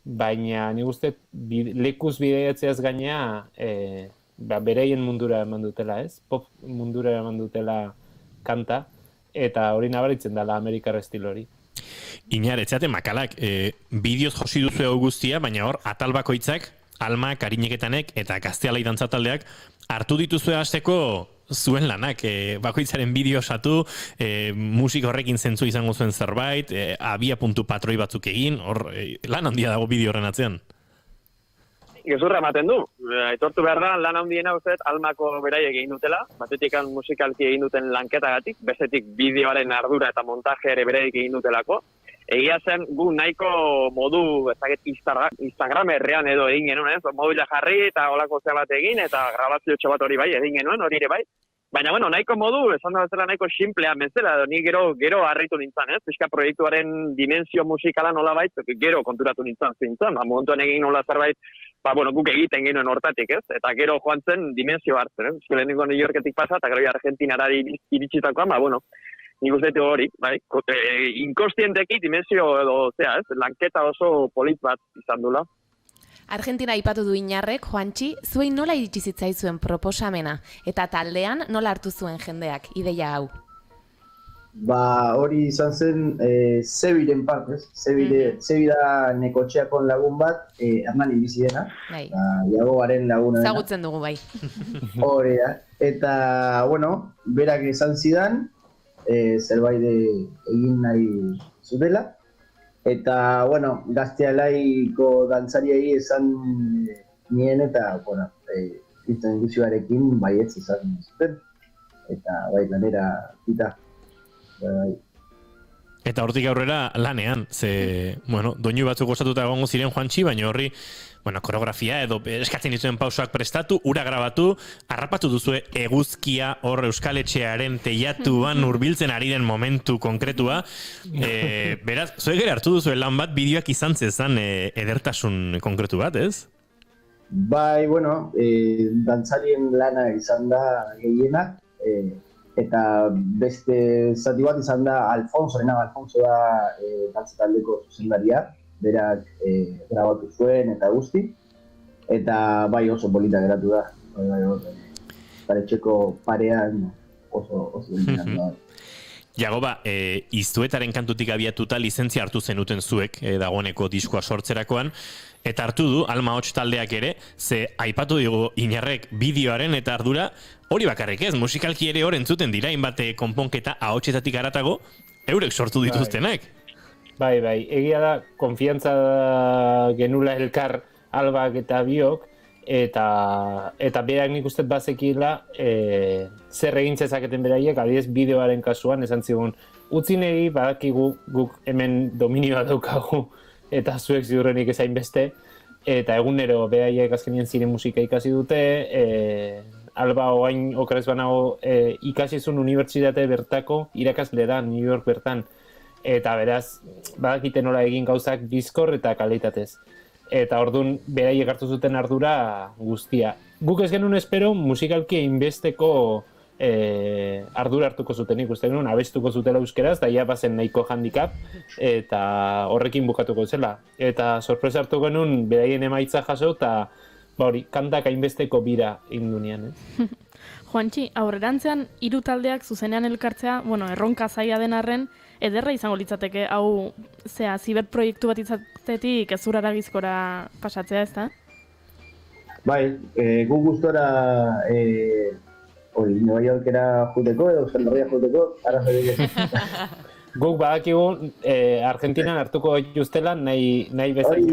baina nik uste lekuz bideiatzeaz gaina bereien mundura eman dutela, ez? Pop mundura eman dutela kanta, eta hori nabaritzen dela Amerikar estilo hori. Iñar, etxate makalak, bideoz josi duzu hau guztia, baina hor, atal bakoitzak, Alma, Karineketanek eta Gaztealai dantzataldeak hartu dituzue hasteko zuen lanak, bakoitzaren bideo osatu, musik horrekin zentzu izango zuen zerbait, abia puntu patroi batzuk egin, hor, lan handia dago bideo horren atzean. Gezurra ematen du. Aitortu behar da, lan handiena uste Almako beraiek egin dutela, batetik musikalki egin duten lanketagatik, bestetik bideoaren ardura eta montaje ere beraiek egin dutelako. Egia zen, gu nahiko modu, Instagram errean edo egin genuen, mobila jarri eta olako bat egin, eta grabazio bat hori bai, egin genuen, hori ere bai. Baina, bueno, nahiko modu, esan da bezala nahiko simplea bezala, ni gero harritu nintzen, ez? Pixka proiektuaren dimensio musikala nola bait, gero konturatu nintzen, momentuan egin nola zerbait, guk egiten genuen hortatik, ez? Eta gero joan zen dimensio hartzen, ez? Lehenengo New Yorketik pasa, eta gero Argentinara iritsitakoan, nik uste hori, bai? Inkostienteki dimensio edo, ez? Lanketa oso polit bat izan dula. Argentina aipatu du Iñarrek, Juantxi, zuei nola iritsi zitzaizuen proposamena, eta taldean nola hartu zuen jendeak, ideia hau? Hori izan zen Zebiren partez, Zebi da Nekotxeakon lagun bat, Hernani bizi dena, Iagoaren laguna dena. Zagutzen dugu bai. Hori da, eta, berak esan zidan, zerbait egin nahi zutela, eta, Gaztealaiko dantzariei esan nien eta, Kriston Ilusioarekin baietz izan zuten, eta lanera kita. Eta hortik aurrera lanean, doinu batzuk osatuta egongo ziren Juantxi, baina horri, koreografia edo eskatzen dituen pausoak prestatu, ura grabatu, harrapatu duzue eguzkia hor Euskal Etxearen teiatuan hurbiltzen ari den momentu konkretua. Beraz, zuek ere hartu duzue lan bat, bideoak izan zezan edertasun konkretu bat, ez? Bai, dantzarien lana izan da gehienak, eta beste zati bat izan da Alfonso da dantzataldeko zuzendaria, berak grabatu zuen eta guzti, eta bai oso polita geratu da, paretxeko parean oso da. Jagoba, iztuetaren kantutik abiatuta lizentzia hartu zenuten zuek, dagoeneko diskoa sortzerakoan, eta hartu du Alma Hots taldeak ere, ze aipatu digu Inarrek bideoaren eta ardura hori bakarrik ez, musikalki ere hor entzuten dira, inbate konponketa ahotsetatik haratago, eurek sortu dituztenak. Bai, egia da, konfiantza genula elkar Albak eta biok, eta berak nik uste bazekila zer egin zezaketen beraiek, adibidez bideoaren kasuan, esan zigun, utzi negi badakigu guk hemen dominioa daukagu, eta zuek ziurrenik ezain beste, eta egunero beraiek azkenien zine musika ikasi dute, Alba oain okrez banago ikasi zuen unibertsitate bertako irakasle da, New York bertan, eta beraz, badakite nola egin gauzak bizkor eta kalitatez. Eta orduan, beraiek hartu zuten ardura guztia. Guk ez genuen espero musikalki einbesteko ardura hartuko zuten ikusten genuen, abestuko zutela euskeraz, da ia bazen nahiko handicap, eta horrekin bukatuko zela. Eta sorpresa hartu genuen, beraien emaitza jaso, eta hori, kantak hainbesteko bira indunean. Juantxi, aurrerantzean, 3 taldeak zuzenean elkartzea, erronka zaila den arren, ederra izango litzateke, hau, ziberproiektu bat izatetik ezurara gizkora pasatzea, ez da? Bai, gu gustora Nueva Yorkera juteko edo Euskal Herria juteko, ara zedik. Guk badakigu Argentinan hartuko justela nahi bezaik.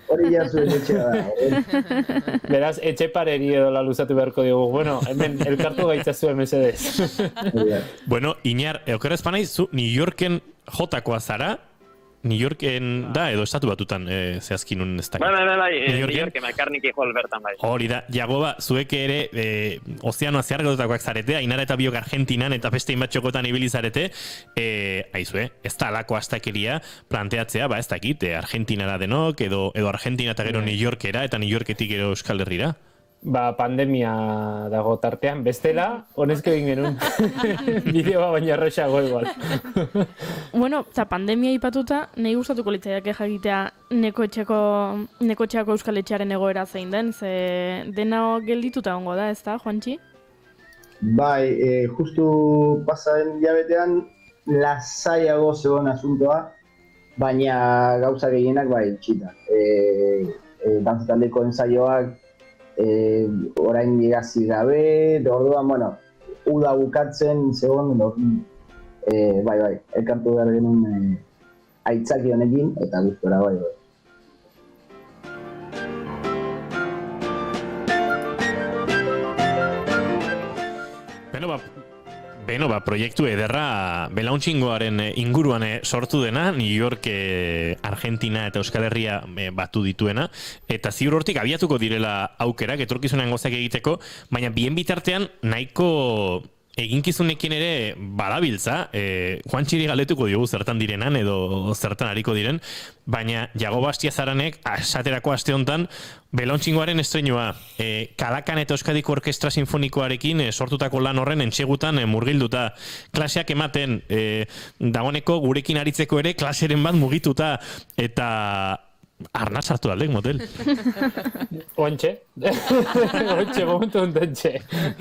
Hori ja zuen etxea da. Beraz, etxe pareri edo la luzatu beharko dugu. Bueno, hemen elkartu gaitzazu MSDez. Bueno, Iñar, okerrez panaiz, zu New Yorken jotakoa zara? New Yorken da, edo estatu batutan zehazkin un ez da. Bai, New Yorken elkarnik ijol bertan bai. Hori da, Jagoba, zuek ere ozeanoa zehargotutakoak zarete, Ainara eta biok Argentinan eta beste inbatxokotan ibili zarete, aizue, ez da alako astakeria planteatzea, ez dakit, Argentinara denok, edo Argentina eta gero New Yorkera, eta New Yorketik gero Euskal Herrira. Pandemia dago tartean, bestela, honezko egin genuen. Bideoa baina erresago igual. Eta pandemia ipatuta, nahi gustatuko litzaiake jakitea nekotxeako Euskal Etxearen egoera zein den, ze dena geldituta ongo da, ez da, Juantxi? Bai, justu pasaren jabetean, lasaiago zegoen asuntoa, baina gauza gehienak bai txita. Dantzataldeko ensaioak orain irazi gabe, orduan, uda bukatzen zegoen, bai, elkartu behar genuen aitzaki honekin, eta guztora bai. Beno, proiektu ederra belauntxingoaren inguruan sortu dena, New York, Argentina eta Euskal Herria batu dituena, eta ziur hortik abiatuko direla aukerak, etorkizunean gozak egiteko, baina bien bitartean nahiko eginkizunekin ere badabiltza, Juantxiri galdetuko diogu zertan direnan edo zertan hariko diren, baina Jagoba Astiazaranek esaterako aste hontan belauntxingoaren estreinua Kalakan eta Euskadiko Orkestra Sinfonikoarekin sortutako lan horren entsegutan murgilduta, klaseak ematen, dagoeneko gurekin aritzeko ere klaseren bat mugituta, eta arnaz hartu aldek, motel. Oantxe. Oantxe, momentu ontentxe.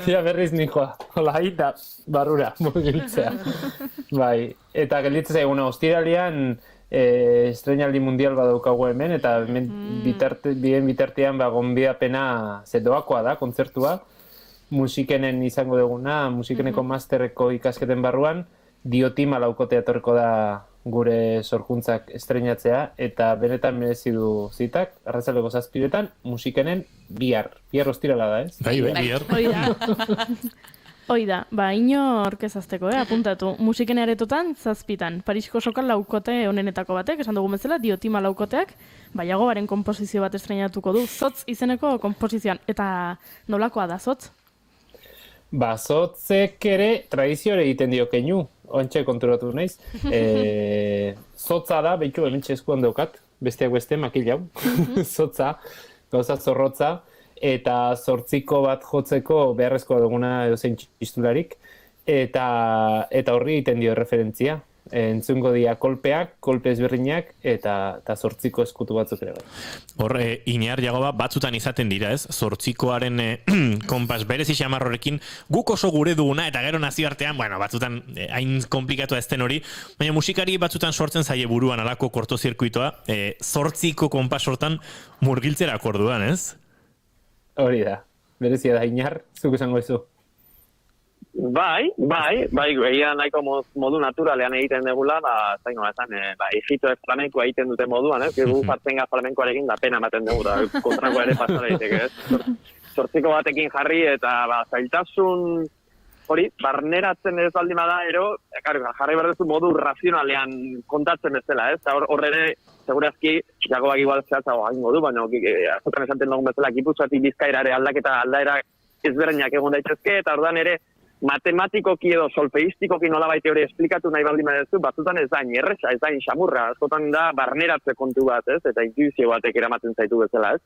Ja berriz nikoa. Hola, eta barrura, mugiltzea. Bai, eta gelditzea eguna ostiralian estreinaldi mundial badaukagu hemen, eta bien bitartean gonbidapena doakoa da, kontzertua. Musikenen izango duguna, musikeneko masterreko ikasketen barruan, Diotima laukotea etorriko da gure sorkuntzak estreinatzea, eta benetan merezi du zitak, arratzaldeko 7:00, musikenen bihar ostirala da, ez? Bai, bihar. Hoi da, ino orkezazteko, apuntatu. Musiken aretotan 7:00, Parisko sokan laukote honenetako batek, esan dugu bezala, Diotima laukoteak, Jagobaren konposizio bat estreinatuko du, Zotz izeneko konposizioan, eta nolakoa da, Zotz? Zotzek ere tradizioare egiten dio keinu, ontxe konturatu naiz. Zotza da, behitu hementxe eskuan daukat, besteak beste makilau. Zotza, gauza zorrotza, eta 8 bat jotzeko beharrezkoa duguna edozein txistularik, eta horri egiten dio referentzia. entzungo dira kolpeak, kolpe ezberdinak, eta 8 eskutu batzuk ere bai. Hor, Iñar Jagoba batzutan izaten dira, ez? 8 konpas berezi xamarrorekin guk oso gure duguna, eta gero nazioartean, bueno, batzutan hain komplikatu ez den hori, baina musikari batzutan sortzen zaie buruan alako kortozirkuitoa, 8 konpas hortan murgiltzera akorduan, ez? Hori da, berezia da, Iñar, zuk esango ezu. Bai, egia nahiko modu naturalean egiten degula, zaino esan, Egipto ez flamenko egiten dute moduan, ez? Gu jartzen ga flamenkoarekin da pena ematen dugu, da kontrako ere pasara egiteke, ez? 8 batekin jarri eta zailtasun hori, barneratzen ez baldin bada, jarri berdezu modu razionalean kontatzen bezala, ez? Hor ere, segurazki, Jagoak igual zehatzago egingo du, baina azotan esaten dugun bezala, Gipuzkoatik Bizkairare aldaera ezberdinak egon daitezke, eta ordan ere, matematikoki edo solfeistikoki nolabait hori esplikatu nahi baldin badezu, batzutan ez da erresa, ez da xamurra, askotan da barneratze kontu bat, ez? Eta intuizio batek eramaten zaitu bezala, ez?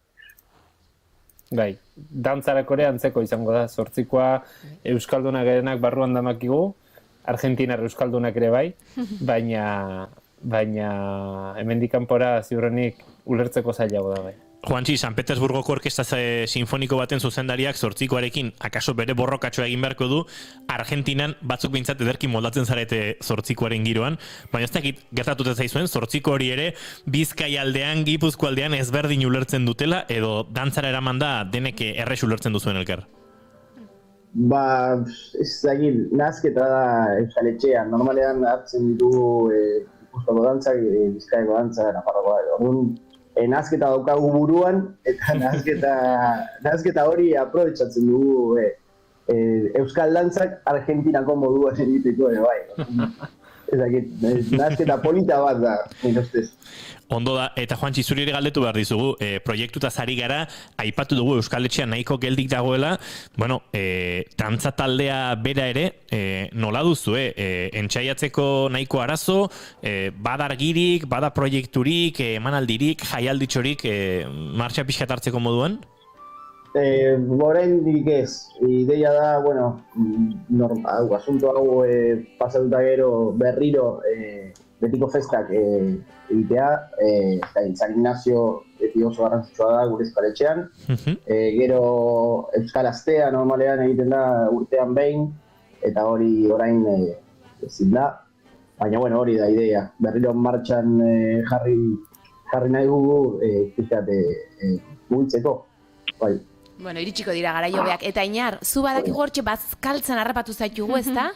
Bai, dantzarako ere antzeko izango da, 8koa euskaldunak erenak barruan damakigu, Argentinar euskaldunak ere bai, baina hemendik kanpora ziurrenik ulertzeko zailago da bai. Juantxi, San Petersburgoko orkesta sinfoniko baten zuzendariak 8koarekin akaso bere borrokatxoa egin beharko du, Argentinan batzuk bintzat ederki moldatzen zarete 8koaren giroan, baina ez dakit gertatute zaizuen, 8ko hori ere Bizkaia aldean, Gipuzko aldean ezberdin ulertzen dutela, edo dantzara eraman da denek errex ulertzen duzuen elkar? Ez dakit, nazketa da Euskal Etxean, normalean hartzen dugu Gipuzkoako dantzak, Bizkaiko dantza, Nafarrokoa, orduan nazketa daukagu buruan, eta nazketa hori aprobetxatzen dugu Euskal dantzak Argentinako moduan egiteko ere bai. Ez dakit, nazketa polita bat da, nire ustez. Ondo da, eta Juantxi, zuri ere galdetu behar dizugu, proiektuta zari gara, aipatu dugu Euskal Etxean nahiko geldik dagoela, bueno, dantza taldea bera ere, nola duzu, entxaiatzeko nahiko arazo, bada argirik, bada proiekturik, emanaldirik, jaialditxorik, martxa pixkat hartzeko moduan? Goren dirik ez, ideia da, bueno, asunto hau pasatuta gero berriro betiko festak egitea, San Ignacio beti oso garrantzitsua da gure Euskal Etxean, gero Euskal Astea normalean egiten da urtean behin, eta hori orain ezin da, baina bueno, hori da idea, berriro martxan jarri nahi dugu mugitzeko, bai. Bueno, iritsiko dira garaiobeak. Eta Iñar, zu badakigu hortxe bazkaltzen harrapatu zaitugu, ezta?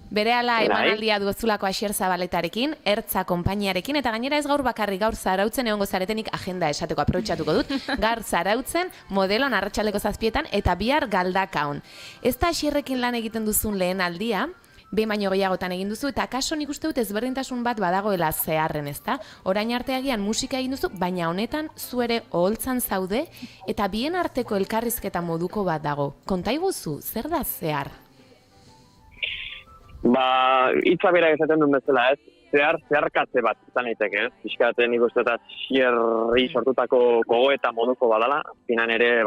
Berehala emanaldia duezulako Asier Zabaletarekin, Ertza konpainiarekin, eta gainera ez gaur bakarrik, gaur Zarautzen egongo zaretenik agenda esateko aprobetxatuko dut, gaur Zarautzen, modelon arratsaldeko 7 eta bihar Galdakaon. Ez da Asierrekin lan egiten duzun lehen aldia, behin baino gehiagotan egin duzu, eta kaso nik uste dut ezberdintasun bat badagoela zeharren, ezta? Orain arteagian musika egin duzu, baina honetan zu ere oholtzan zaude, eta bien arteko elkarrizketa moduko bat dago. Konta iguzu, zer da zehar? Hitza bera esaten duen bezala, ez? Zeharkatze bat izan daiteke, ez? Pixkaten nik uste eta Asierri sortutako gogoeta moduko badala, azkenan ere,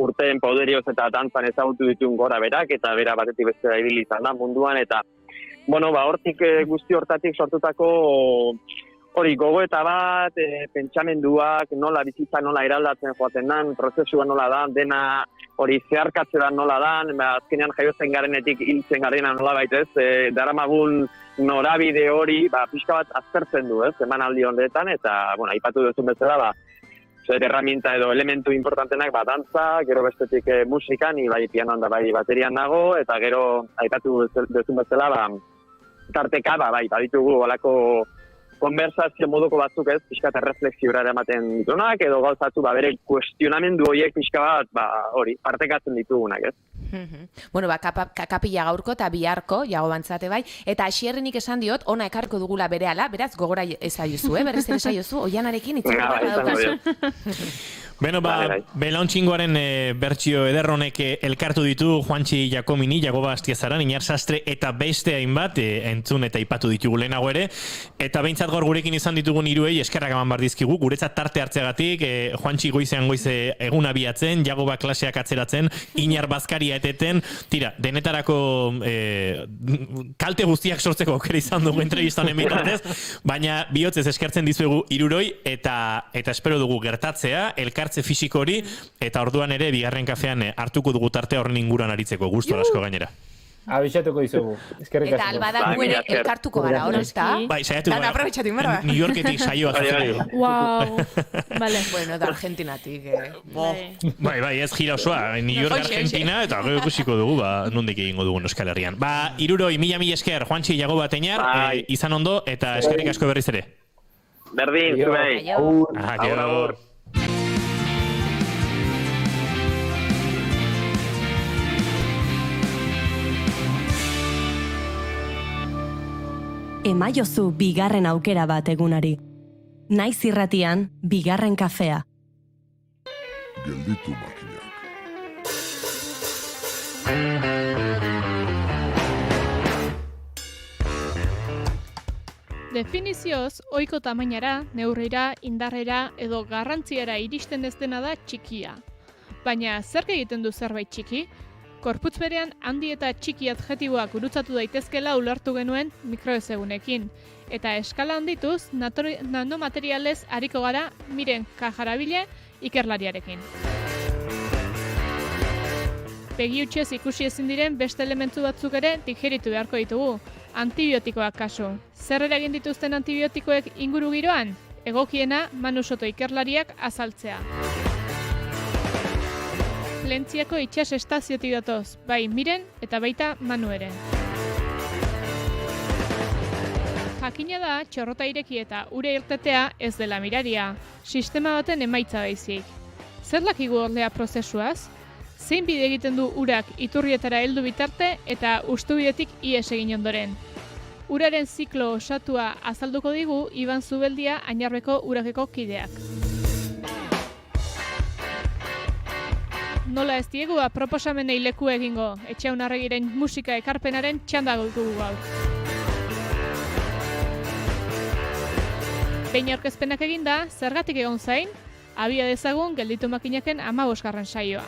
urteen poderioz eta dantzan ezagutu dituen gora berak, eta bera batetik beste ibili izan da munduan, eta hortik guzti hortatik sortutako hori gogoeta bat, pentsamenduak, nola bizitza nola eraldatzen joaten dan, prozesua nola dan, dena hori zeharkatze da nola dan, azkenean jaiotzen garenetik hiltzen garena nola baitez, daramagun norabide hori, pixka bat aztertzen du, ez, emanaldi honetan, eta, aipatu duzun bezala, zer herramienta edo elementu importantenak dantza, gero bestetik musika, ni bai pianoan da bai baterian nago, eta gero aipatu duzun bezala, tarteka, baditugu olako konversazio moduko batzuk ez, pixka eta refleksiora ematen ditunak, edo gauzatzu bere kuestionamendu horiek pixka bat, hori, partekatzen ditugunak ez. Bueno, kapila gaurko eta biharko, jago bantzate bai, eta Asierrenik esan diot, ona ekarko dugula berehala, beraz gogora esaiozu, berriz ere esaiozu, Oianarekin itzak daukazu. Beno, Belauntxingoaren bertsio ederronek elkartu ditu Juantxi Giacomini, Jagoba Astiazaran, Iñar Sastre eta beste hainbat entzun eta ipatu ditugu lehenago ere. Eta behintzat gaur gurekin izan ditugun hiruei eskerrak eman bar dizkigu, guretzat tarte hartzegatik, Juantxi goizean goize egun abiatzen, Jagoba klaseak atzeratzen, Iñar bazkaria eteten, tira, denetarako kalte guztiak sortzeko aukera izan dugu entrevistan bitartez, baina bihotzez eskertzen dizuegu hiruroi eta espero dugu gertatzea, elkartze fisiko hori, eta orduan ere bigarren kafean hartuko dugu tarte horren inguruan aritzeko, gustu asko gainera. Abixatuko dizugu. Eskerrik asko. Eta albada gu ere elkartuko gara, hor ez da? Bai, saiatu gara. Aprobetxatu inberra. New Yorketik saioa jartzen. Wow. Vale. Bueno, da Argentinatik. Bai, ez gira osoa. New York, Argentina, eta gero ikusiko dugu, nondik egingo dugun Euskal Herrian. Hiruroi, mila esker, Juantxi Jagoba Teñar, izan ondo, eta eskerrik asko berriz ere. Berdin, zubei. Agur. Emaiozu bigarren aukera bat egunari. Naiz irratian, bigarren kafea. Gelditu makinak. Definizioz, ohiko tamainara, neurrira, indarrera edo garrantziara iristen ez dena da txikia. Baina zer egiten du zerbait txiki? Korputz berean handi eta txiki adjetiboak gurutzatu daitezkela ulertu genuen mikroezegunekin. Eta eskala handituz, nanomaterialez ariko gara Miren Kajarabile ikerlariarekin. Begi hutsez ikusi ezin diren beste elementu batzuk ere digeritu beharko ditugu. Antibiotikoak kasu. Zer eragin dituzten antibiotikoek inguru giroan? Egokiena Manu Soto ikerlariak azaltzea. Plentziako itxas estaziotik datoz, bai Miren eta baita Manu ere. Jakina da, txorrota ireki eta ure irtetea ez dela miraria, sistema baten emaitza baizik. Zer dakigu ordea prozesuaz? Zein bide egiten du urak iturrietara heldu bitarte eta ustubidetik ihes egin ondoren? Uraren ziklo osatua azalduko digu Iban Zubeldia Añarbeko urakeko kideak. Nola ez diegu proposamenei leku egingo, Etxeun Arregiren musika ekarpenaren txanda dugu gaur. Behin aurkezpenak eginda, zergatik egon zain, abia dezagun gelditu makinaken 15. saioa.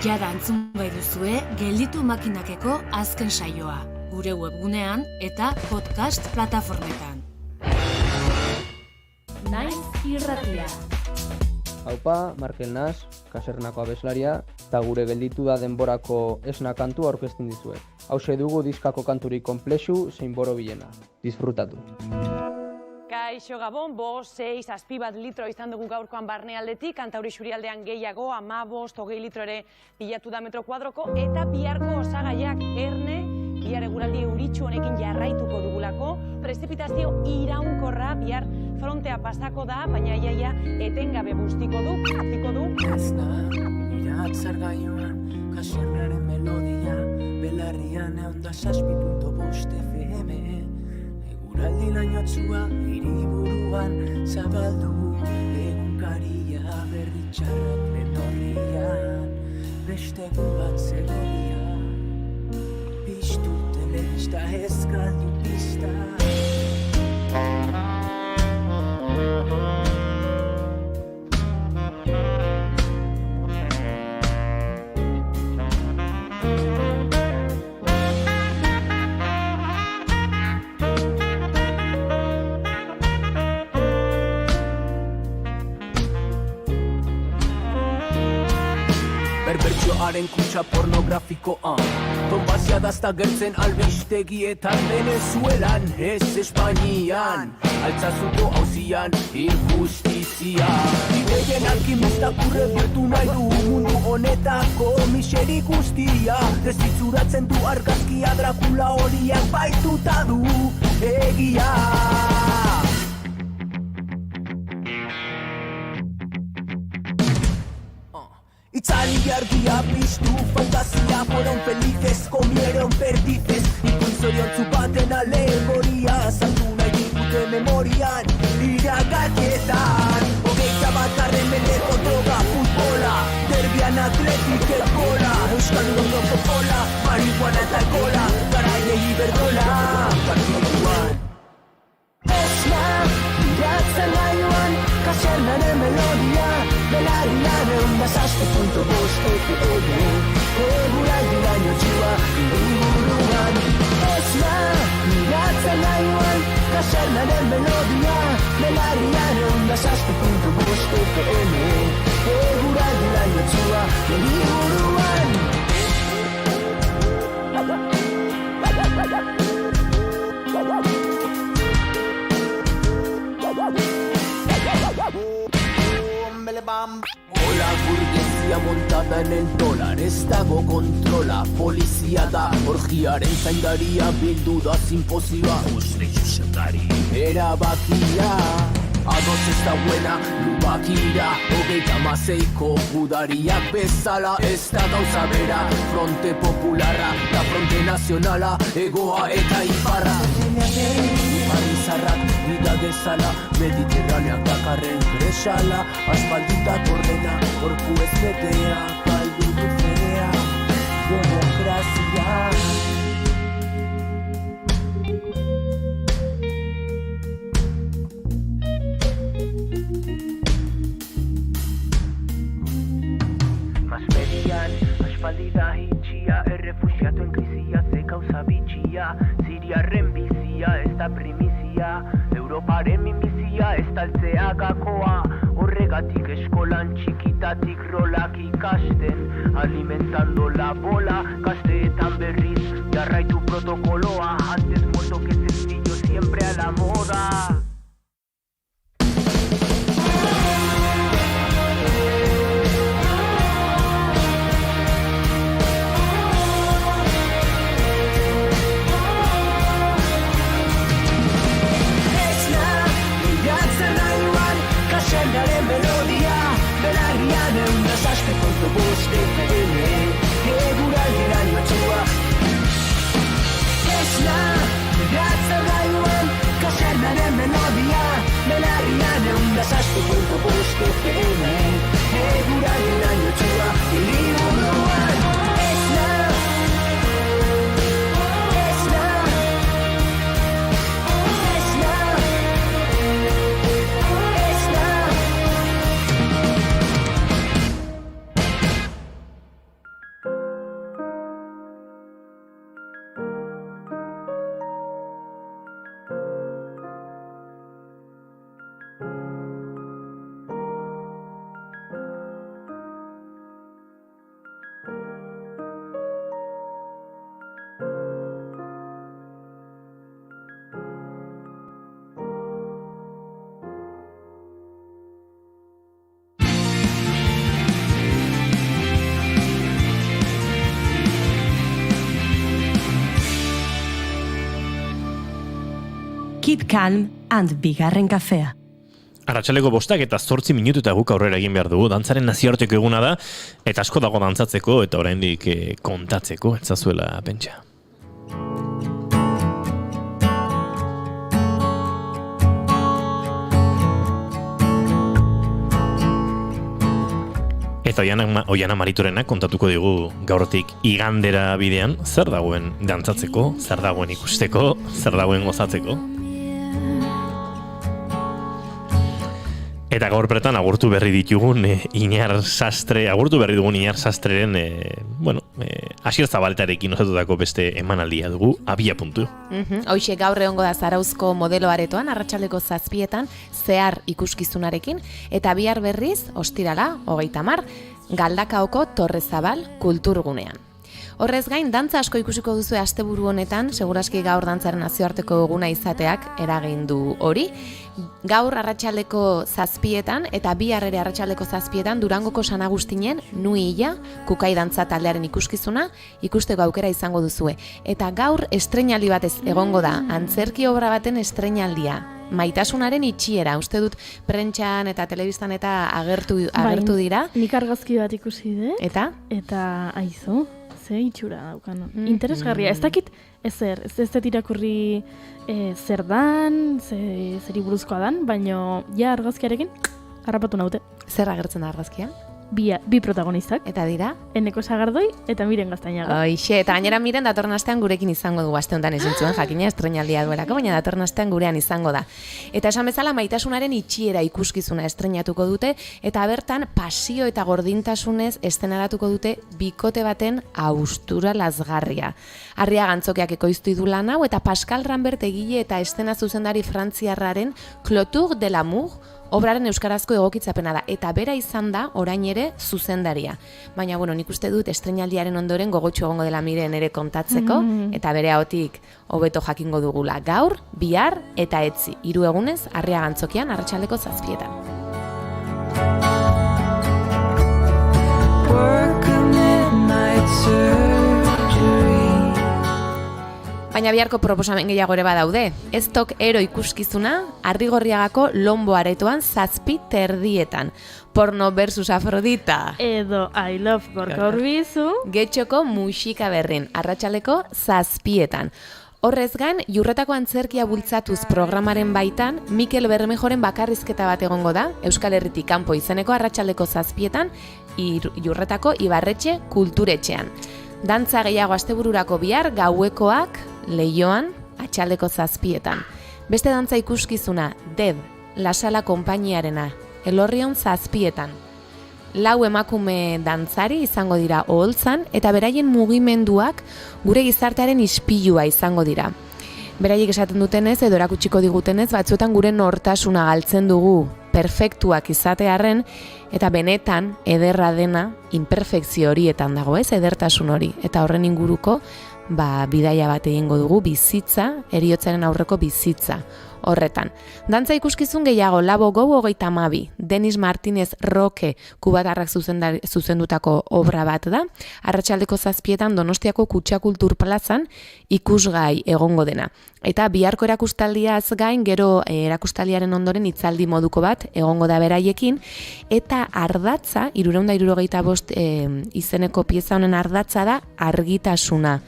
Jada entzun bai duzue Gelditu makinakeko azken saioa. Gure webgunean eta podcast plataformetan. Naiz irratia. Haupa, Markel Nas, kasernako abeslaria, eta gure gelditu da denborako esna kantu aurkezten dizuet. Hauxe dugu diskako kanturik konplexu zein borobilena. Disfrutatu. Kaixo Gabon, 5, 6 bat litro izan dugu gaurkoan barnealdetik, Kantauri Xurialdean gehiago, 15, 20 litro ere bilatu da metro kuadroko, eta biharko osagaiak erne, bihar eguraldi euritsu honekin jarraituko dugulako, prezipitazio iraunkorra bihar frontea pasako da, baina iaia etengabe bustiko du. Ezna, iratzar gaioan, kasernaren melodia, belarrian eonda 6.5 FM. Eguraldi lainotzua hiriburuan zabaldu, egunkaria berritxarrak menorrian, beste egun bat zegoian. Piztu telebista ez galdu pista. Berbertxoaren kutsa pornografikoa Donbazia dazta gertzen albistegietan Venezuelan, ez Espainian Altzazuko hauzian injustizia Ideien alkimistak urrebertu nahi du Mundu honetako miseri guztia Desbitzuratzen du argazkia Dracula horiak baituta du egia Itzali argia piztu, fantazia fueron felices, comieron marihuana eta alkola, garaiei berdola, partiduan. Esna, iratzen gaiuan, kasernaren melodia, belarrian 106.5 FM, eguraldiraino txua, inguruan. Esna, iratzen gaiuan, kasernaren melodia, belarrian 106.5 FM, eguraldiraino txua, inguruan. Hola, burguesia montada en el dólar, ez dago kontrola, polizia da, orgiaren zaindaria, bildu da sinpoziba, uste zuzendari, erabakia. Ados ez da buena, lubakira, 36ko gudariak bezala, ez da gauza bera, fronte popularra, da fronte nazionala, egoa eta iparra. Iparrizarrak, bida dezala, mediterraneak dakarren kresala, aspalditak ordena, gorku ez betea, kaldu duzea, demokrazia. Aspaldida hitxia, errefuxiatuen krizia, ze kauza bitxia, Siriarren bizia, ez da primizia, Europaren minbizia, ez taltzea gakoa, horregatik eskolan txikitatik rolak ikasten, alimentando la bola, gazteetan berriz, jarraitu protokoloa, antes muerto que sencillo, siempre a la moda. Kasernaren melodia, belarrian 106.5 FM, eguraldiraino txua. Esna, gatzen gaiuan, kasernaren melodia, belarrian 106.5 FM, eguraldiraino txua, hiriburuan. Esna, Keep calm and bigarren kafea. Arratsaleko 5 eta 8 minutu eta guk aurrera egin behar dugu. Dantzaren nazioarteko eguna da, eta asko dago dantzatzeko eta oraindik kontatzeko, ez zazuela pentsa. Eta Oiana Mariturenak kontatuko digu gaurtik igandera bidean, zer dagoen dantzatzeko, zer dagoen ikusteko, zer dagoen gozatzeko. Eta gaur bertan agurtu berri ditugun Iñar Sastre, Sastreren, Asier Zabaletarekin osatutako beste emanaldia dugu, abia puntu. Hoxe gaur egongo da Zarauzko modelo aretoan, arratsaldeko 7etan, zehar ikuskizunarekin, eta bihar berriz, ostirala, 30, Galdakaoko Torrezabal kulturgunean. Horrez gain, dantza asko ikusiko duzu asteburu honetan, seguraski gaur dantzaren nazioarteko eguna izateak eragin du hori. Gaur arratsaldeko 7etan eta bihar ere arratsaldeko 7etan Durangoko San Agustinen Nuia kukai dantza taldearen ikuskizuna ikusteko aukera izango duzue. Eta gaur estreinaldi batez egongo da, antzerki obra baten estreinaldia. Maitasunaren itxiera, uste dut prentxan eta telebistan eta agertu dira. Nik argazki bat ikusi dut. Eta? Eta aizu. Ze itxura daukan. Interesgarria. Ez dakit ezer, ez dut irakurri zer dan, zeri buruzkoa dan, baina ja argazkiarekin harrapatu naute. Zer agertzen da argazkia? bi protagonistak. Eta dira? Eneko Sagardoi eta Miren Gaztañaga. Oixe, eta gainera Miren datorren astean gurekin izango du aste honetan ezin zuen jakina estreinaldia duelako, baina datorren astean gurean izango da. Eta esan bezala Maitasunaren itxiera ikuskizuna estreinatuko dute eta bertan pasio eta gordintasunez estenaratuko dute bikote baten haustura lazgarria. Arriaga Antzokiak ekoiztu du lan hau eta Pascal Rambert egile eta estena zuzendari frantziarraren Clôture de l'amour obraren euskarazko egokitzapena da, eta bera izan da orain ere zuzendaria. Baina, nik uste dut estreinaldiaren ondoren gogotsu egongo dela Miren ere kontatzeko, eta bere ahotik hobeto jakingo dugula gaur, bihar eta etzi. 3 egunez, Arriaga Antzokian, arratsaldeko 7:00. Baina biharko proposamen gehiago ere badaude. Ez tok ero ikuskizuna, Arrigorriagako Lombo aretoan 7:30. Porno versus Afrodita. Edo I love Gorka Urbizu. Getxoko musika berrin, arratsaldeko 7:00. Horrez gain, Jurretako antzerkia bultzatuz programaren baitan, Mikel Bermejoren bakarrizketa bat egongo da, Euskal Herritik kanpo izeneko arratsaldeko 7:00, Jurretako Ibarretxe kulturetxean. Dantza gehiago astebururako bihar, gauekoak Leioan, atxaldeko 7:00. Beste dantza ikuskizuna, Dev, La Sala konpainiarena, Elorrion 7:00. 4 emakume dantzari izango dira oholtzan eta beraien mugimenduak gure gizartearen ispilua izango dira. Beraiek esaten dutenez edo erakutsiko digutenez batzuetan gure nortasuna galtzen dugu perfektuak izatearren eta benetan ederra dena imperfekzio horietan dago, edertasun hori. Eta horren inguruko bidaia bat egingo dugu, bizitza, heriotzaren aurreko bizitza horretan. Dantza ikuskizun gehiago, Labo Gou 32, Denis Martinez Roque kubatarrak zuzendutako obra bat da, arratsaldeko 7:00 Donostiako Kutxa Kultur Plazan ikusgai egongo dena. Eta biharko erakustaldiaz gain, gero erakustaldiaren ondoren hitzaldi moduko bat egongo da beraiekin, eta ardatza, 375 izeneko pieza honen ardatza da argitasuna.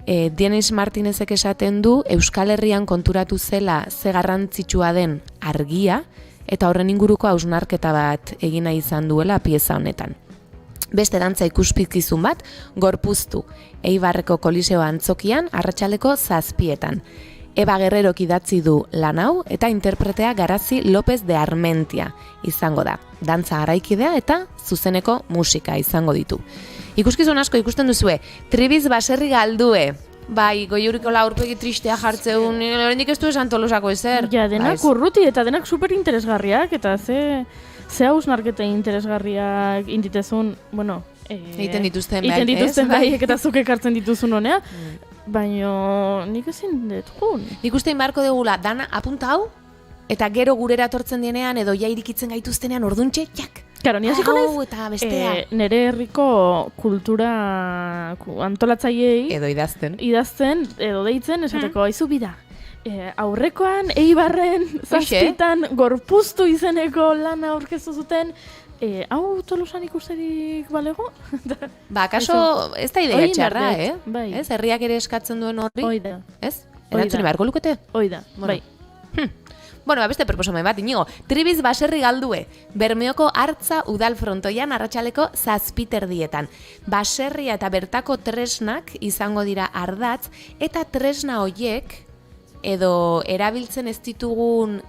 Denis Martinezek esaten du Euskal Herrian konturatu zela ze garrantzitsua den argia eta horren inguruko hausnarketa bat egina izan duela pieza honetan. Beste dantza ikuspizkizun bat, Gorpuztu, Eibarreko Koliseo Antzokian arratsaldeko 7:00. Eba Guerrerok idatzi du lan hau eta interpretea Garazi López de Armentia izango da. Dantza garaikidea eta zuzeneko musika izango ditu. Ikuskizun asko ikusten duzue, Tribiz baserri galdue. Bai, Goiuriko aurpegi tristea jartzeun, oraindik ez du esan Tolosako ezer. Ja, denak urruti eta denak super interesgarriak, eta ze hausnarketa interesgarriak inditezun, egiten dituzten bai, eta zuk ekartzen dituzun honea, baina nik ezin dut jun. Nik ustein beharko dugula, dana apunta hau, eta gero gurera etortzen denean, edo ja irikitzen gaituztenean orduntxe, jak. Claro, ni hasiko naiz eta bestea. Nere herriko kultura antolatzaileei edo idazten edo deitzen esateko aizu bida. Aurrekoan Eibarren 7:00 Gorpuztu izeneko lana aurkeztu zuten. Hau Tolosan ikusterik balego? Kaso ez da ideia txarra, bai. Ez, herriak ere eskatzen duen horri. Oida. Ez? Erantzuni beharko lukete? Oida, bai. Beste proposamen bat, Inigo. Tribiz baserri galdue. Bermeoko Hartza udal frontoian arratsaleko 7:30. Baserria eta bertako tresnak izango dira ardatz, eta tresna hoiek edo erabiltzen ez ditugun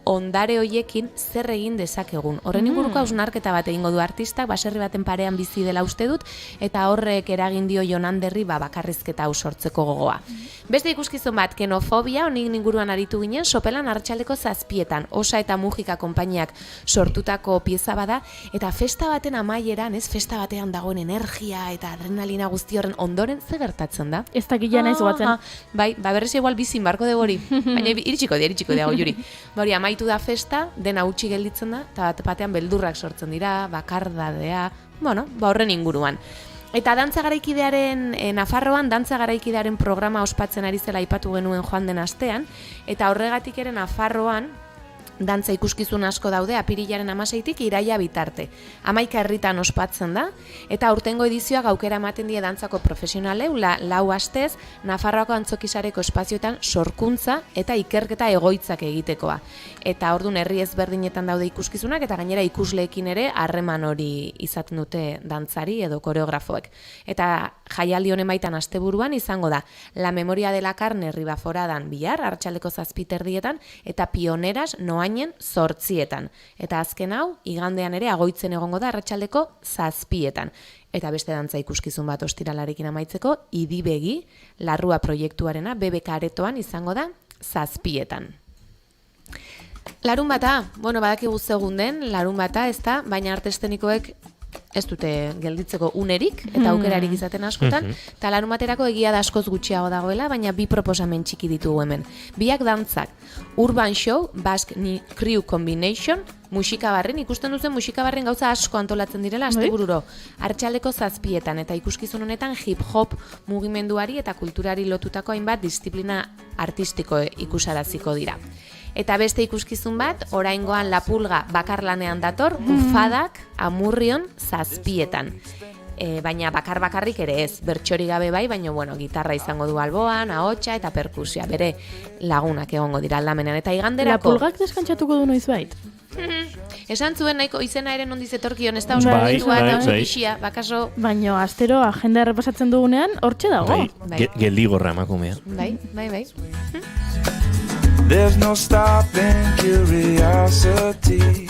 ondare hoiekin zer egin dezakegun. Horren inguruko hausnarketa bat egingo du artistak, baserri baten parean bizi dela uste dut, eta horrek eragin dio Jonanderri bakarrizketa hau sortzeko gogoa. Beste ikuskizun bat, Kenofobia, honik inguruan aritu ginen, Sopelan arratsaldeko 7:00. Osa eta Mujika konpainiak sortutako pieza bada, eta festa baten amaieran, festa batean dagoen energia eta adrenalina guzti horren ondoren ze gertatzen da? Ez dakila naiz goatzen. Bai, berriz igual bizin barko dugu hori. Baina iritsiko dago juri. Hori, amaitu da festa, dena utzi gelditzen da, eta bat batean beldurrak sortzen dira, bakardadea, horren inguruan. Eta dantza garaikidearen, Nafarroan, dantza garaikidearen programa ospatzen ari zela aipatu genuen joan den astean, eta horregatik ere Nafarroan, dantza ikuskizun asko daude apirilaren 16tik iraila bitarte. 11 herritan ospatzen da, eta aurtengo edizioa aukera ematen die dantzako profesionaleu 4 astez Nafarroako Antzokisareko espazioetan sorkuntza eta ikerketa egoitzak egitekoa. Eta ordun herri ezberdinetan daude ikuskizunak eta gainera ikusleekin ere harreman hori izaten dute dantzari edo koreografoek. Eta jaialdi honen baitan asteburuan izango da La Memoria de la Carne Ribaforadan bihar, arratsaldeko 7:00 eta Pioneras Noainen 8:00. Eta azken hau, igandean ere agoitzen egongo da arratsaldeko 7:00. Eta beste dantza ikuskizun bat ostiralarekin amaitzeko, Idibegi, Larrua proiektuarena BBK aretoan izango da 7:00. Larunbata, badakigu zegun den, larunbata ez da, baina arte eszenikoek ez dute gelditzeko unerik, eta aukerarik izaten askotan, eta larunbaterako egia da askoz gutxiago dagoela, baina 2 proposamen txiki ditugu hemen. Biak dantzak, Urban Show, Basque Crew Combination, musikabarren, ikusten duzen musikabarren gauza asko antolatzen direla astebururo. Arratsaleko 7:00 eta ikuskizun honetan hip-hop mugimenduari eta kulturari lotutako hainbat disiplina artistiko ikusaraziko dira. Eta beste ikuskizun bat, oraingoan Lapulga bakarlanean dator, Bufadak Amurrion 7:00. Baina bakarrik ere ez, bertsori gabe bai, baina gitarra izango du alboan, ahotsa eta perkusia, bere lagunak egongo dira aldamenean. Eta iganderako... Lapulgak deskantzatuko du noizbait? Esan zuen nahiko izena ere nondiz etorkion, ez da oso pixia, bakaso... Baina astero agenda errepasatzen dugunean, hortxe dago. Geldigorra emakumea. Bai. There's no stopping curiosity.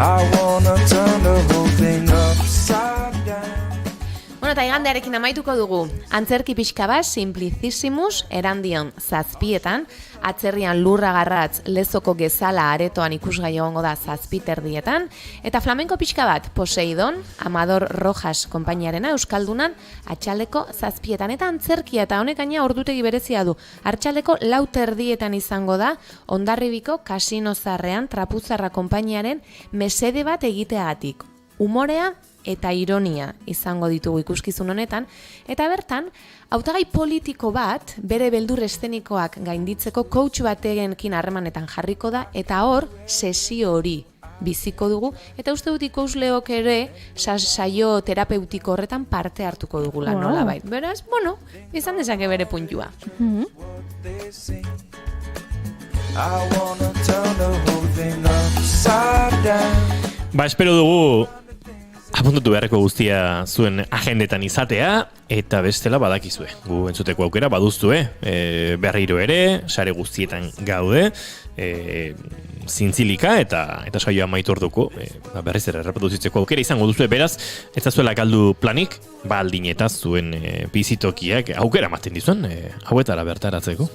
I wanna turn the whole thing upside down. Eta igandearekin amaituko dugu. Antzerki pixka bat, Simplicissimus, Erandion 7:00, atzerrian Lurra Garratz, Lezoko Gezala aretoan ikusgai egongo da 7:30, eta flamenko pixka bat, Poseidon, Amador Rojas konpainiarena Euskaldunan, atxaldeko 7:00, eta antzerkia eta honek gaina ordutegi berezia du. Arratsaldeko 4:30 izango da, Hondarribiko Kasino Zarrean Trapuzarra konpainiaren mesede bat egiteagatik. Umorea eta ironia izango ditugu ikuskizun honetan, eta bertan, hautagai politiko bat, bere beldur eszenikoak gainditzeko coach bategenkin harremanetan jarriko da, eta hor, sesio hori biziko dugu, eta uste dut ikusleok ere saio terapeutiko horretan parte hartuko dugula, nolabait. Beraz, izan dezake bere puntua. Espero dugu apuntatu beharreko guztia zuen agendetan izatea, eta bestela badakizue. Gu entzuteko aukera baduztue, berriro ere, sare guztietan gaude, zintzilika eta saioa amaitu orduko, berriz ere reproduzitzeko aukera izango duzue, beraz, ez da zuela galdu planik, baldin eta zuen bizitokiak aukera ematen dizuen, hauetara bertaratzeko.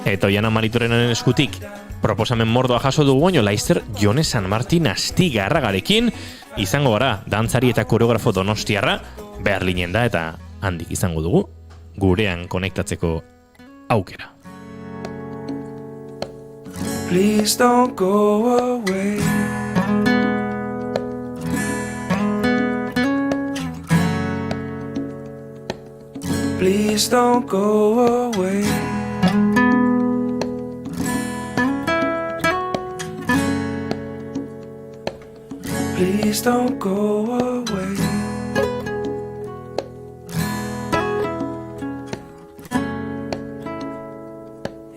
Eta Oiana Maritorenen eskutik, proposamen mordoa jaso dugu baino, Laister Jone San Martin Astigarragarekin izango gara dantzari eta koreografo donostiarra Berlinen da, eta handik izango dugu gurean konektatzeko aukera. Please don't go away. Please don't go away. Please don't go away.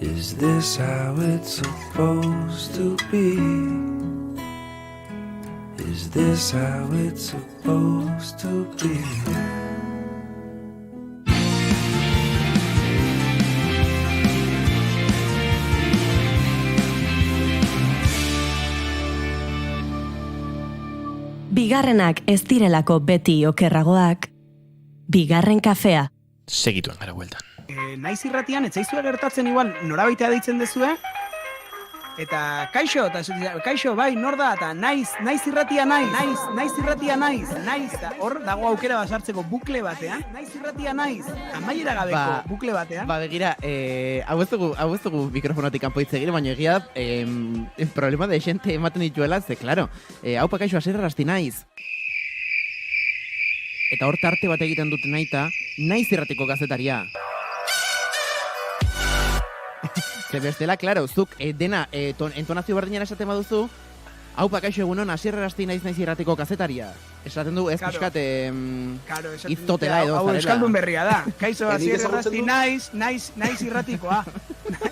Is this how it's supposed to be? Is this how it's supposed to be? Bigarrenak ez direlako beti okerragoak, bigarren kafea. Segituen gara bueltan. Naiz irratian, etzaizue gertatzen igual norabaitea deitzen dezue, eta kaixo, bai, nor da, eta naiz irratia naiz, eta hor dago aukera basartzeko bukle batean, naiz irratia naiz, amaiera gabeko bukle batean. Begira, hau ez dugu mikrofonotik kanpoitze egin, baina egia problema de xente ematen dituela, ze, klaro, hau kaixo aserrasti naiz. Eta hor tarte bat egiten dut naiz irratiko gazetaria. Ze bestela, klaro, zuk dena entonazio berdinera esaten baduzu, haupa, kaixo egunon, Asier Errasti naiz irratiko kazetaria. Esaten du, ez pixkat iztotela edo hau zarela. euskaldun berria da. Kaixo, Asier Errasti naiz irratikoa.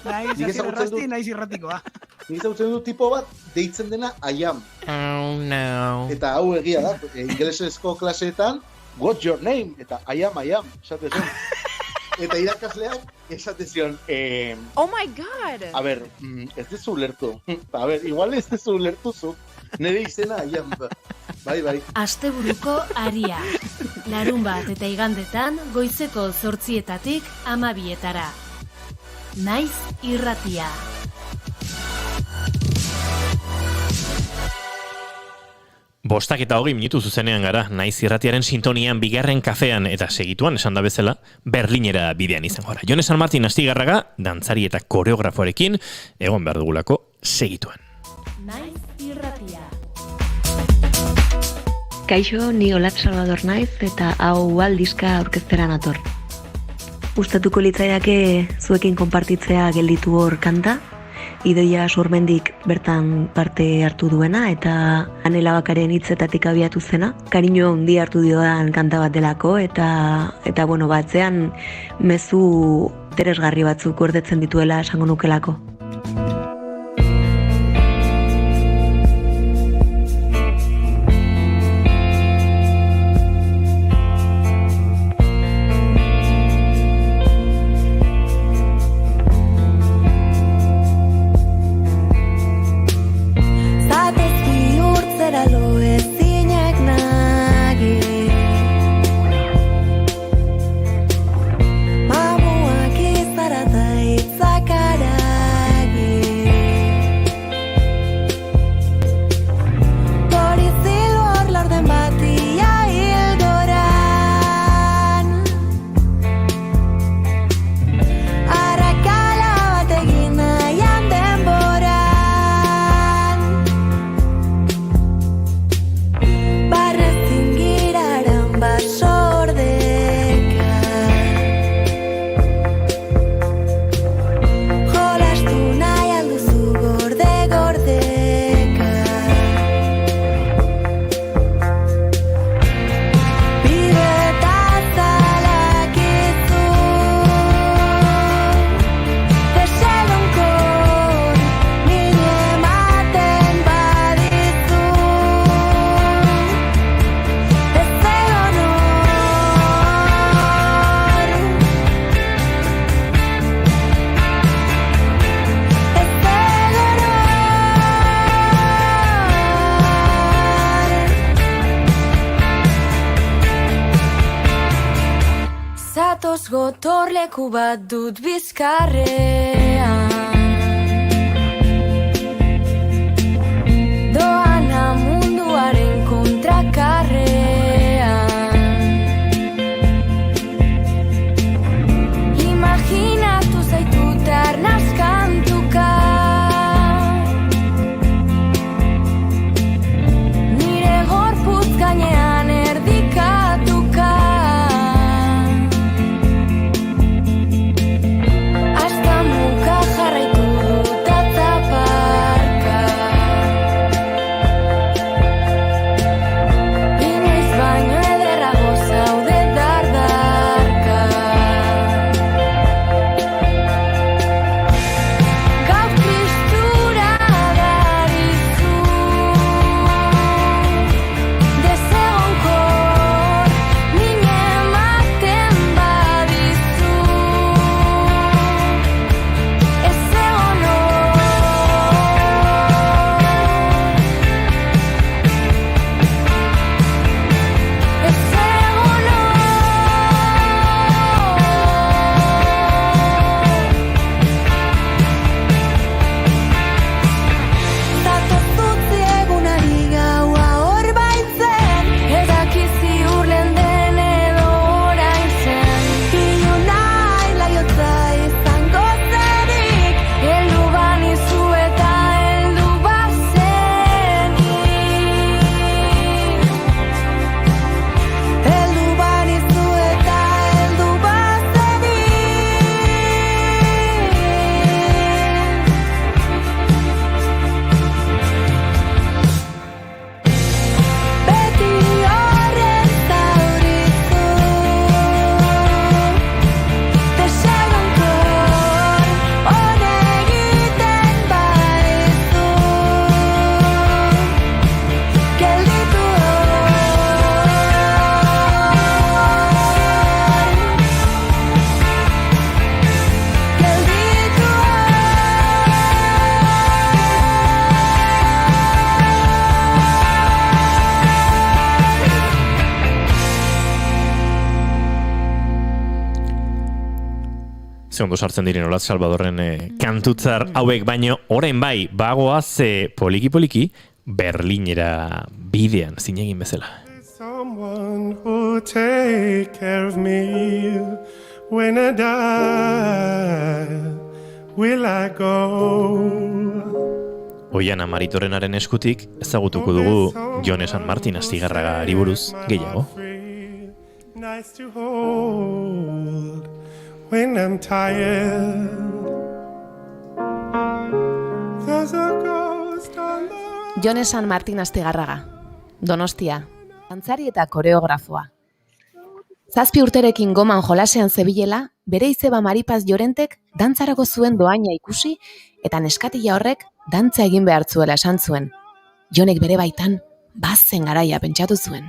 Naiz irratikoa. Nik ezagutzen du tipo bat deitzen dena I am. Oh no. Eta hau egia da, ingelesezko klaseetan, what's your name? Eta I am, esate zen. Eta irakasleak esate zion, Oh my god! a ber, ez dezu ulertu. A ber, igual ez dezu ulertu zu. Nire izena I am. Bai. Asteburuko aria. Larunbat eta igandetan goizeko 8:00 12:00. Naiz irratia. Bostak eta 20 minutu zuzenean gara, naiz irratiaren sintonian bigarren kafean eta segituan esan da bezala, Berlinera bidean izan gora. Jon San Martin Astigarraga, dantzari eta koreografoarekin, egon behar dugulako segituan. Naiz irratia. Kaixo, ni Olat Salvador naiz eta hau aldizka aurkeztera nator. Gustatuko litzaidake zuekin konpartitzea gelditu hor kanta, Idoia Sormendik bertan parte hartu duena eta Anela Bakaren hitzetatik abiatu zena. Kariño handi hartu diodan kanta bat delako eta bueno, batzean mezu interesgarri batzuk gordetzen dituela esango nukelako. Gotorleku bat dut bizkarrean, doana munduaren kontrakarrean. Imaginatu zaitut arnazkantuka, nire gorputz gainean erdikatuka. Hasta Ze ondo sartzen diren Olatz Salvadorren kantutzar hauek, baino orain bai, bagoaz poliki-poliki Berlinera bidean zinegin bezala. Someone who'll take care of me when I die. Will I go? Oiana Maritorrenaren eskutik ezagutuko dugu Jone San Martin Astigarragari buruz gehiago. Nice to hold when I'm tired. There's a ghost on the... Jone San Martin Astigarraga, Donostia, dantzari eta koreografoa. 7 urterekin goman jolasean zebilela, bere izeba Maripaz Llorentek dantzarako zuen doaina ikusi eta neskatila horrek dantza egin behar zuela esan zuen. Jonek bere baitan bazen garaia pentsatu zuen.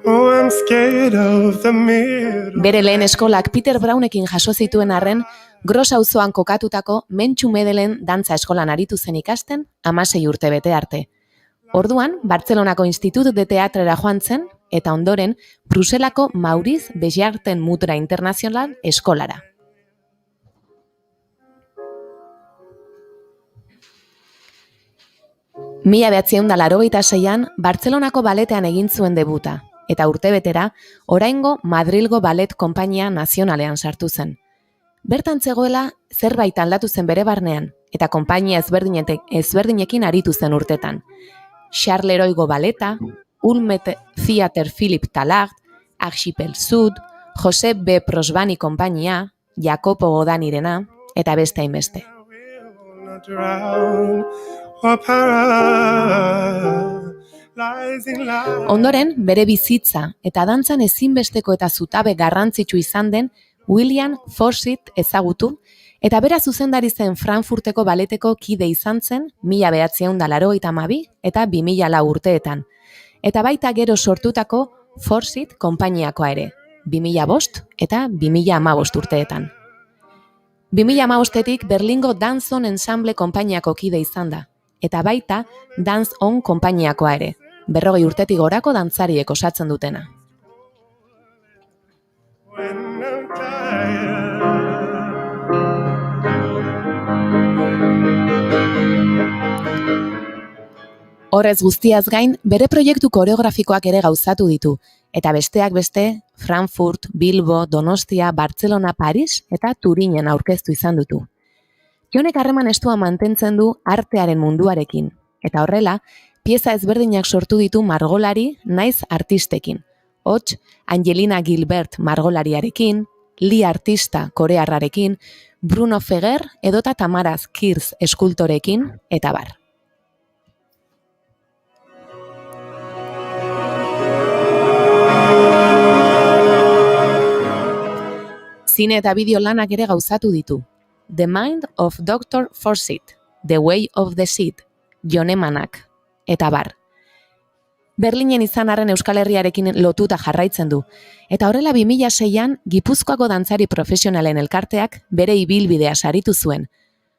Oh, I'm scared of the mirror. Bere lehen eskolak Peter Brownekin jaso zituen arren, Gros auzoan kokatutako Mentxu Medelen dantza eskolan aritu zen ikasten 16 urte bete arte. Orduan, Bartzelonako Institut de Teatrera joan zen, eta ondoren, Bruselako Maurice Bejarten Mutra Internacional eskolara. Mila 1986an, Bartzelonako baletean egin zuen debuta, eta urtebetera, oraingo Madrilgo Ballet Konpainia Nazionalean sartu zen. Bertan zegoela, zerbait aldatu zen bere barnean, eta konpainia ezberdinekin aritu zen urtetan. Charles Leroygo Baleta, Ulmet Theater Philip Talard, Archipel Sud, Josep B. Prosbani Konpainia, Jacopo Godanirena, eta beste hainbeste. Ondoren, bere bizitza eta dantzan ezinbesteko eta zutabe garrantzitsu izan den William Forsyth ezagutu, eta bera zuzendari zen Frankfurteko baleteko kide izan zen 1982 eta 2004 urteetan, eta baita gero sortutako Forsyth konpainiakoa ere, 2005 eta 2015 urteetan. 2015etik Berlingo Dance On Ensemble konpainiako kide izan da, eta baita Dance On konpainiakoa ere, 40 urtetik gorako dantzariek osatzen dutena. Horrez guztiaz gain, bere proiektu koreografikoak ere gauzatu ditu, eta besteak beste, Frankfurt, Bilbo, Donostia, Bartzelona, Paris eta Turinen aurkeztu izan ditu. Jonek harreman estua mantentzen du artearen munduarekin, eta horrela, pieza ezberdinak sortu ditu margolari naiz artistekin. Hots, Angelina Gilbert margolariarekin, Lee artista korearrarekin, Bruno Feger edota Tamaraz Kirz eskultorekin, eta bar. Zine eta bideo lanak ere gauzatu ditu. The Mind of Dr. Forsyth, The Way of the Seed, Jonemanak, eta bar. Berlinen izan arren Euskal Herriarekin lotuta jarraitzen du, eta horrela 2006an Gipuzkoako dantzari profesionalen elkarteak bere ibilbidea saritu zuen.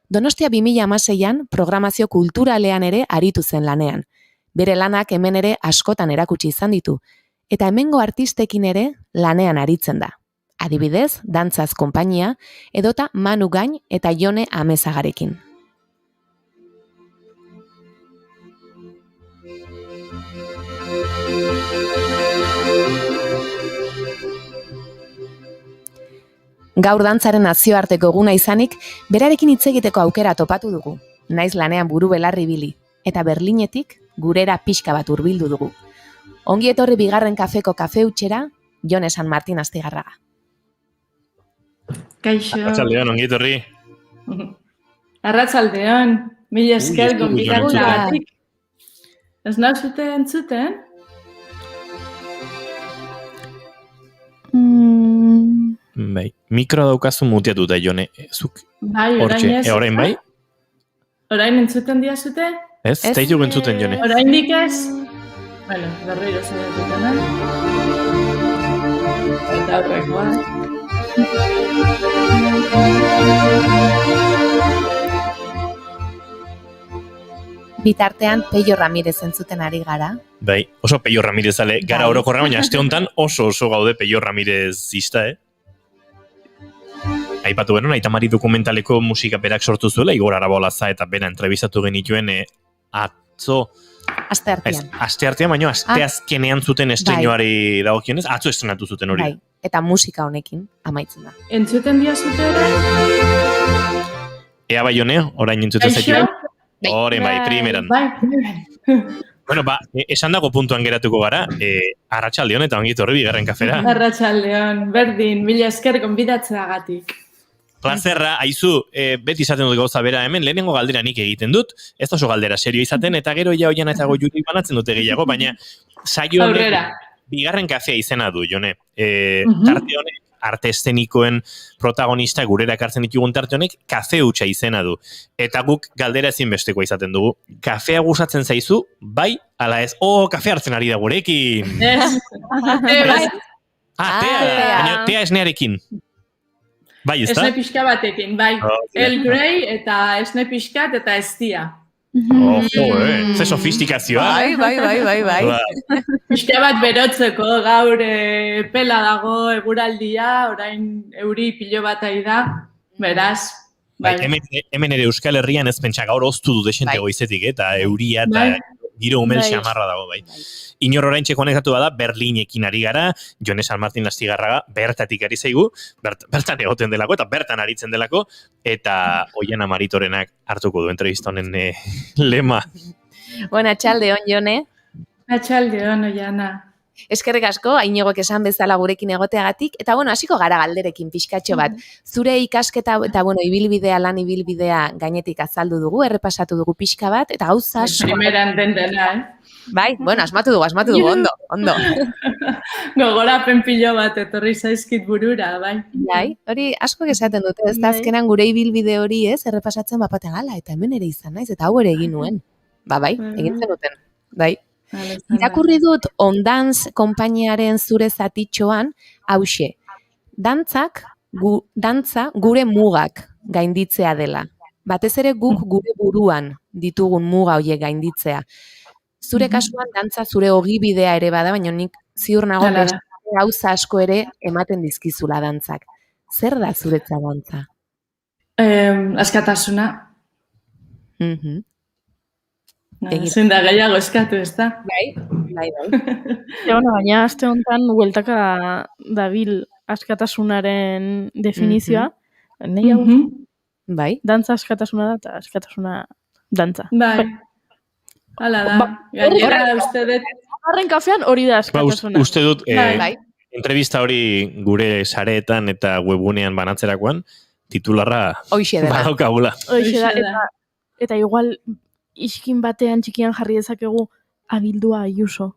Donostia 2016an programazio kulturalean ere aritu zen lanean. Bere lanak hemen ere askotan erakutsi izan ditu, eta hemengo artistekin ere lanean aritzen da. Adibidez, Dantzaz konpainia, edota Manu Gain eta Jone Amezagarekin. Gaur dantzaren nazioarteko eguna izanik, berarekin hitz egiteko aukera topatu dugu, naiz lanean buru belarri ibili, eta Berlinetik gurera pixka bat hurbildu dugu. Ongi etorri bigarren kafeko kafe hutxera, Jone San Martin Astigarraga. Kaixo. Arratsaldeon, ongi etorri. Arratsaldeon, mila esker gonbidatagatik. Ez nauzute entzuten? Bai, mikro daukazu muteatuta, Jone. Zuk Bai, orain ez. Orain bai? Orain entzuten diazute? Ez, zaitu entzuten, Jone. Oraindik ez? Bueno, berriro zaitu eta horrekoa. Bitartean Peio Ramirez entzuten ari gara. Bai, oso Peio Ramirez gara orokorra, baina aste honetan oso gaude Peio Ramirez izta, Aipatu genuen, Aitamari dokumentaleko musika berak sortu zuela, Igor Arabolaza eta bera entrevistatu genituen atzo... Asteartean, baina asteazkenean zuten estreinoari dagokionez, atzo estrenatu zuten hori. Bai, eta musika honekin amaitzen da. Entzuten dia zutera? Ea bai hone, orain entzuten zaitu. Horen bai, primeran. Bueno, esan dago puntuan geratuko gara, Arratsaldeon eta ongi etorri bigarren kafera. Arratsaldeon, berdin, mila esker gonbidatzeagatik. Plazerra, aizu, beti izaten dut gauza bera hemen, lehenengo galdera nik egiten dut, ez da oso galdera serio izaten, eta gero ja oian eta goiurik banatzen dute gehiago, baina saio honek bigarren kafea izena du, Jone. Tarte honek, arte eszenikoen protagonista gurera ekartzen ditugun tarte honek, kafe hutsa izena du. Eta guk galdera ezinbestekoa izaten dugu. Kafea gustatzen zaizu, bai, ala ez, kafe hartzen ari da gurekin. Tea esnearekin. Bai, ez da? Esne pixka batekin, bai. El Grey eta esne pixkat eta estia. Ze sofistikazioa. Bai. Pixka bat berotzeko, gaur pela dago eguraldia, orain euri pilo bat da, beraz. Bai, hemen ere Euskal Herrian ez pentsa gaur oztu du desente goizetik, eta euria eta giro umel xamarra dago, bai. Inor oraintxe konektatu bada, Berlinekin ari gara, Jone San Martin Astigarraga, bertatik ari zaigu, bertan egoten delako, eta bertan aritzen delako, eta Oiana Maritorenak hartuko du entrevista honen lema. Bueno, atxaldeon, Jone. Atxaldeon, Oiana. Eskerrik asko, Ainigok esan bezala gurekin egoteagatik, eta hasiko gara galderekin pixkatxo bat. Zure ikasketa eta ibilbidea, lan ibilbidea gainetik azaldu dugu, errepasatu dugu pixka bat, eta gauza... Primeran dena, Bai, asmatu dugu, ondo. Gogorapen pilo bat, etorri zaizkit burura, bai. Bai, hori asko esaten dute, ez da azkenan gure ibilbide hori errepasatzen bapate gala, eta hemen ere izan naiz, eta hau ere egin nuen. Bai, egin zenuten, bai. Irakurri dut Ondantz konpainiaren zure zatitxoan, hauxe, dantza gure mugak gainditzea dela. Batez ere guk gure buruan ditugun muga horiek gainditzea. Zure kasuan dantza zure ogibidea ere bada, baina nik ziur nago gauza asko ere ematen dizkizula dantzak. Zer da zuretza dantza? Askatasuna. Ezin da gehiago eskatu, ez da? Bai. Baina aste honetan hueltaka dabil askatasunaren definizioa. Bai. Dantza askatasuna da eta askatasuna dantza. Bai. Hala da. Gainera uste dut. Harren kafean hori da askatasuna. Uste dut, entrevista hori gure sareetan eta webgunean banatzerakoan, titularra badaukagula. Hoxe da. Eta igual iskin batean txikian jarri dezakegu abildua Ayuso.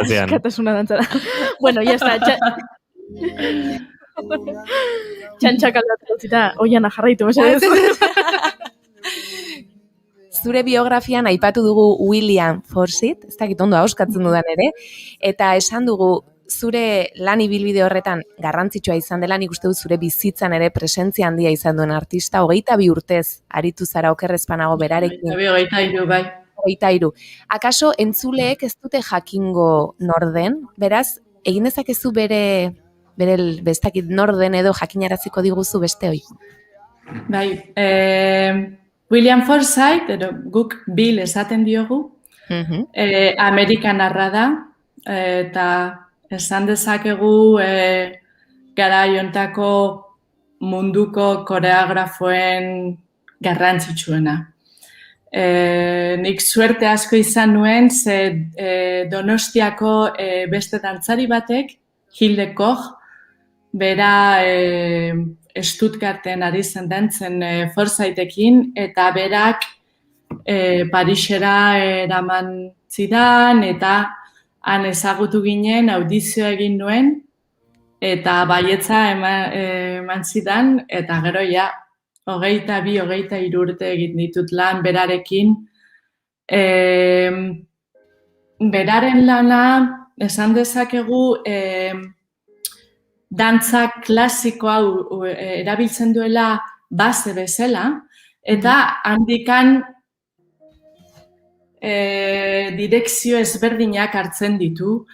Askatasuna dantzara. Bueno, ya está. Txantxak aldatu zita, Oiana jarraitu. Zure biografian aipatu dugu William Forsythe, ez dakit ondo hauskatzen dudan ere, eta esan dugu zure lan ibilbide horretan garrantzitsua izan dela, nik uste dut zure bizitzan ere presentzia handia izan duen artista, 22 urtez aritu zara okerrezpanago berarekin. 23, bai. 23. Akaso entzuleek ez dute jakingo norden, beraz, egin dezakezu bere bestakit norden edo jakinaraziko diguzu beste hoi? Bai, William Forsythe, edo guk Bill esaten diogu, Amerikanarra da, eta esan dezakegu gara jontako munduko koreografoen garrantzitsuena. Nik suerte asko izan nuen, ze Donostiako beste dantzari batek, Hilde Koch, bera Stuttgarten ari zen dantzen Forsytheekin, eta berak Parisera eraman zidan, eta han ezagutu ginen, audizioa egin nuen, eta baietza eman zidan, eta gero 22-23 urte egin ditut lan berarekin. Beraren lana, esan dezakegu, dantza klasikoa erabiltzen duela base bezala, Eta handikan direkzio ezberdinak hartzen ditu,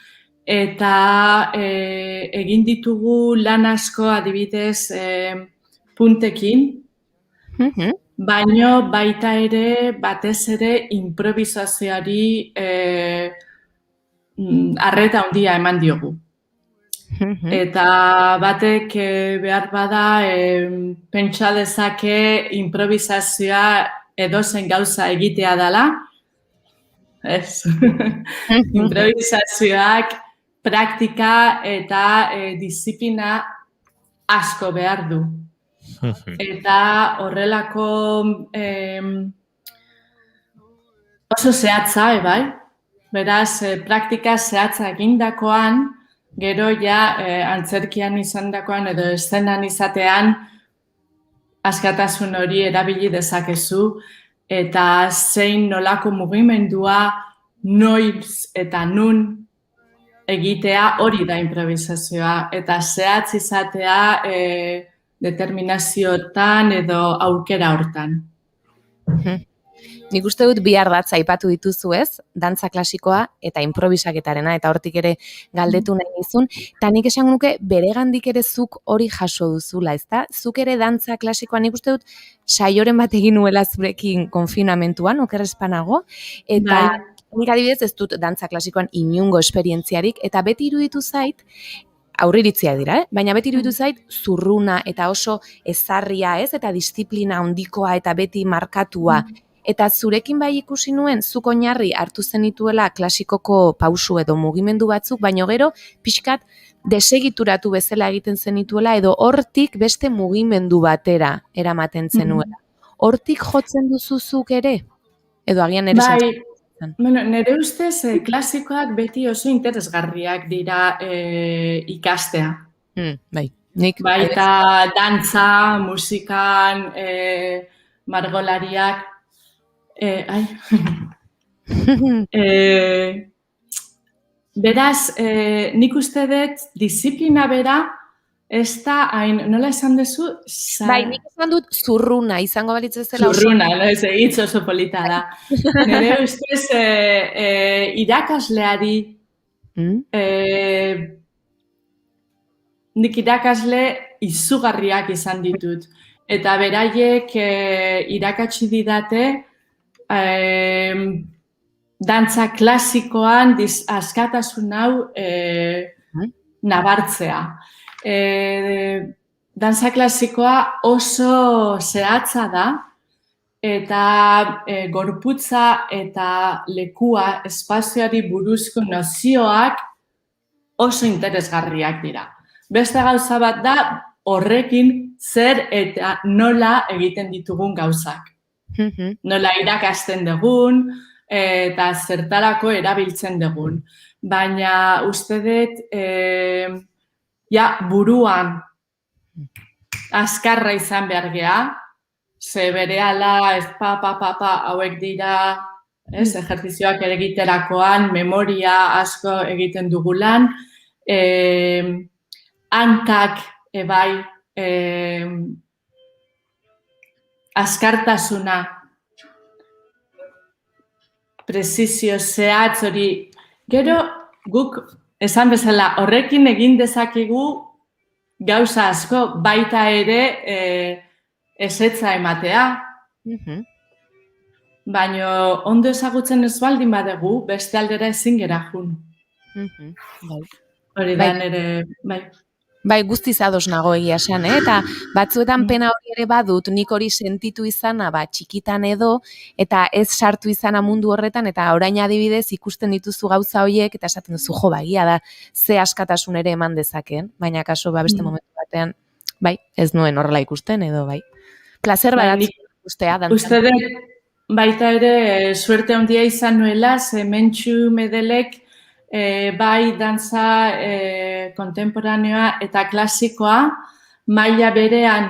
eta egin ditugu lan asko adibidez puntekin, baino baita ere, batez ere, improvisazioari arreta handia eman diogu. Eta batek behar bada pentsa dezake improvisazioa edozen gauza egitea dela. Ez. Improvisazioak praktika eta disiplina asko behar du. Eta horrelako oso zehatza, bai? Beraz, praktika zehatza egindakoan, gero ja antzerkian izandakoan edo eszenan izatean askatasun hori erabili dezakezu eta zein nolako mugimendua noiz eta nun egitea hori da improvisazioa eta zehatz izatea determinazio hortan edo aukera hortan. Nik uste dut bi ardatz aipatu dituzu ez, dantza klasikoa eta improvisaketarena, eta hortik ere galdetu nahi nizun, eta nik esan nuke beregandik ere zuk hori jaso duzula, ezta? Zuk ere dantza klasikoa, nik uste dut saioren bat egin nuela zurekin konfinamentuan, okerrezpanago, eta nik adibidez ez dut dantza klasikoan inungo esperientziarik, eta beti iruditu zait, aurriritzia dira, baina beti iruditu zait zurruna eta oso ezarria ez, eta disiplina handikoa eta beti markatua. Eta zurekin bai ikusi nuen, zuk oinarri hartu zenituela klasikoko pausu edo mugimendu batzuk, baino gero pixkat desegituratu bezala egiten zenituela edo hortik beste mugimendu batera eramaten zenuela. Hortik jotzen duzuzuk ere? Edo agian ere Bueno, nire ustez klasikoak beti oso interesgarriak dira ikastea. Bai. Baita dantza, musikan, margolariak, beraz, nik uste dut disiplina bera ez da hain, nola esan duzu? Bai, nik esan dut zurruna, izango balitz bezala oso. Zurruna, ez hitz oso polita da. Nire ustez irakasleari, nik irakasle izugarriak izan ditut. Eta beraiek irakatsi didate dantza klasikoan askatasun hau nabartzea. Dantza klasikoa oso zehatza da eta gorputza eta lekua, espazioari buruzko nozioak oso interesgarriak dira. Beste gauza bat da horrekin zer eta nola egiten ditugun gauzak. Nola irakasten dugun eta zertarako erabiltzen dugun. Baina uste dut buruan azkarra izan behar geha, ze berehala ez hauek dira ejertzizioak ere egiterakoan, memoria asko egiten dugulan, hankak bai, azkartasuna, prezizio zehatz hori, gero guk esan bezala horrekin egin dezakegu gauza asko baita ere ezetza ematea. Baina ondo ezagutzen ez baldin badegu, beste aldera ezin gera jun. Hori da nire, bai. Bai, guztiz ados nago egia esan, eta batzuetan pena hori ere badut, nik hori sentitu izana, txikitan edo, eta ez sartu izana mundu horretan, eta orain adibidez ikusten dituzu gauza horiek, eta esaten duzu, egia da, ze askatasun ere eman dezakeen, baina kaso beste momentu batean, bai, ez nuen horrela ikusten, edo bai. Plazer bat ikustea, dantzan. Uste dut, baita ere, suerte handia izan nuela, ze Mentxu Medelek, bai dantza kontemporaneoa eta klasikoa maila berean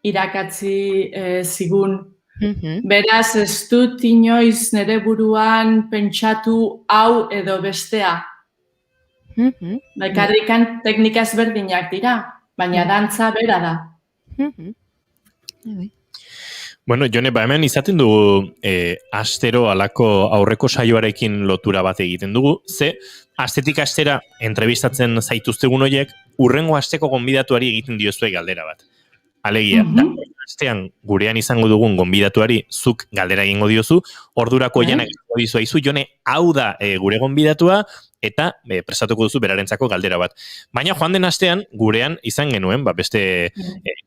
irakatzi zigun. Beraz, ez dut inoiz nire buruan pentsatu hau edo bestea. Bakarrikan teknika ezberdinak dira, baina dantza bera da. Bueno, Jone, hemen izaten dugu astero alako aurreko saioarekin lotura bat egiten dugu, ze astetik astera entrebistatzen zaituztegun horiek, urrengo asteko gonbidatuari egiten diozue galdera bat. Alegia, astean gurean izango dugun gonbidatuari zuk galdera egingo diozu, ordurako janak egingo dizu, Jone, hau da gure gonbidatua, eta prestatuko duzu berarentzako galdera bat. Baina joan den astean, gurean izan genuen, beste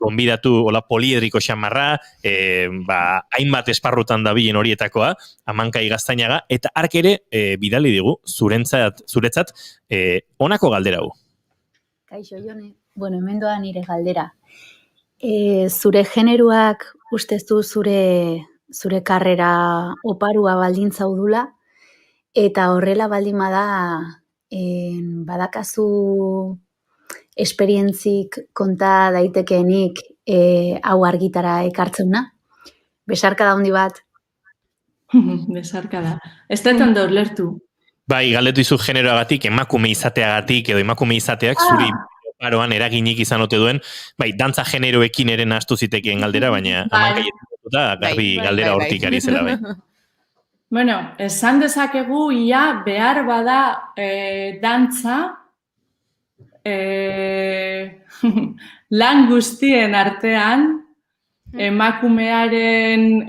gonbidatu hola poliedriko xamarra, hainbat esparrutan dabilen horietakoa, Amankai Gaztainaga, eta ark ere bidali digu, zuretzat, honako galdera hau. Kaixo, Jone. Bueno, hemen doa nire galdera. Zure generuak ustezu zure karrera oparua baldintza udula, eta horrela baldin badakazu esperientzik konta daitekeenik hau argitara ekartzeuna? Besarkada handi bat. Besarkada. Ez da ondo lertu. Bai, galdetu izu generoagatik, emakume izateagatik edo emakume izateak zuri paroan eraginik izan ote duen, bai, dantza generoekin ere nahastu zitekeen galdera, baina Amankai garbi galdera hortik ari zela, bai. Bueno, esan dezakegu ia behar bada dantza lan guztien artean emakumearen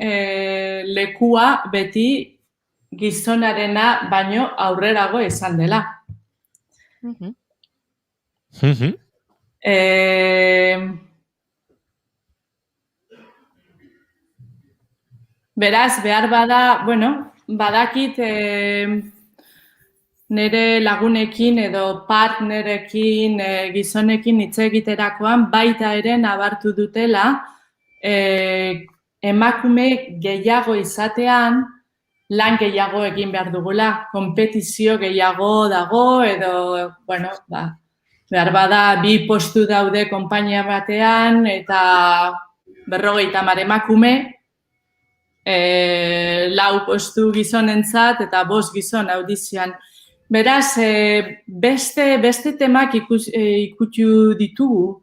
lekua beti gizonarena baino aurrerago izan dela. Beraz, behar bada, bueno, badakit nire lagunekin edo partnerekin, gizonekin hitz egiterakoan baita ere nabartu dutela emakume gehiago izatean lan gehiago egin behar dugula, konpetizio gehiago dago edo, bueno, behar bada 2 postu daude konpainia batean eta 50 emakume, 4 postu gizonentzat eta 5 gizon audizioan. Beraz, beste temak ikutu ditugu.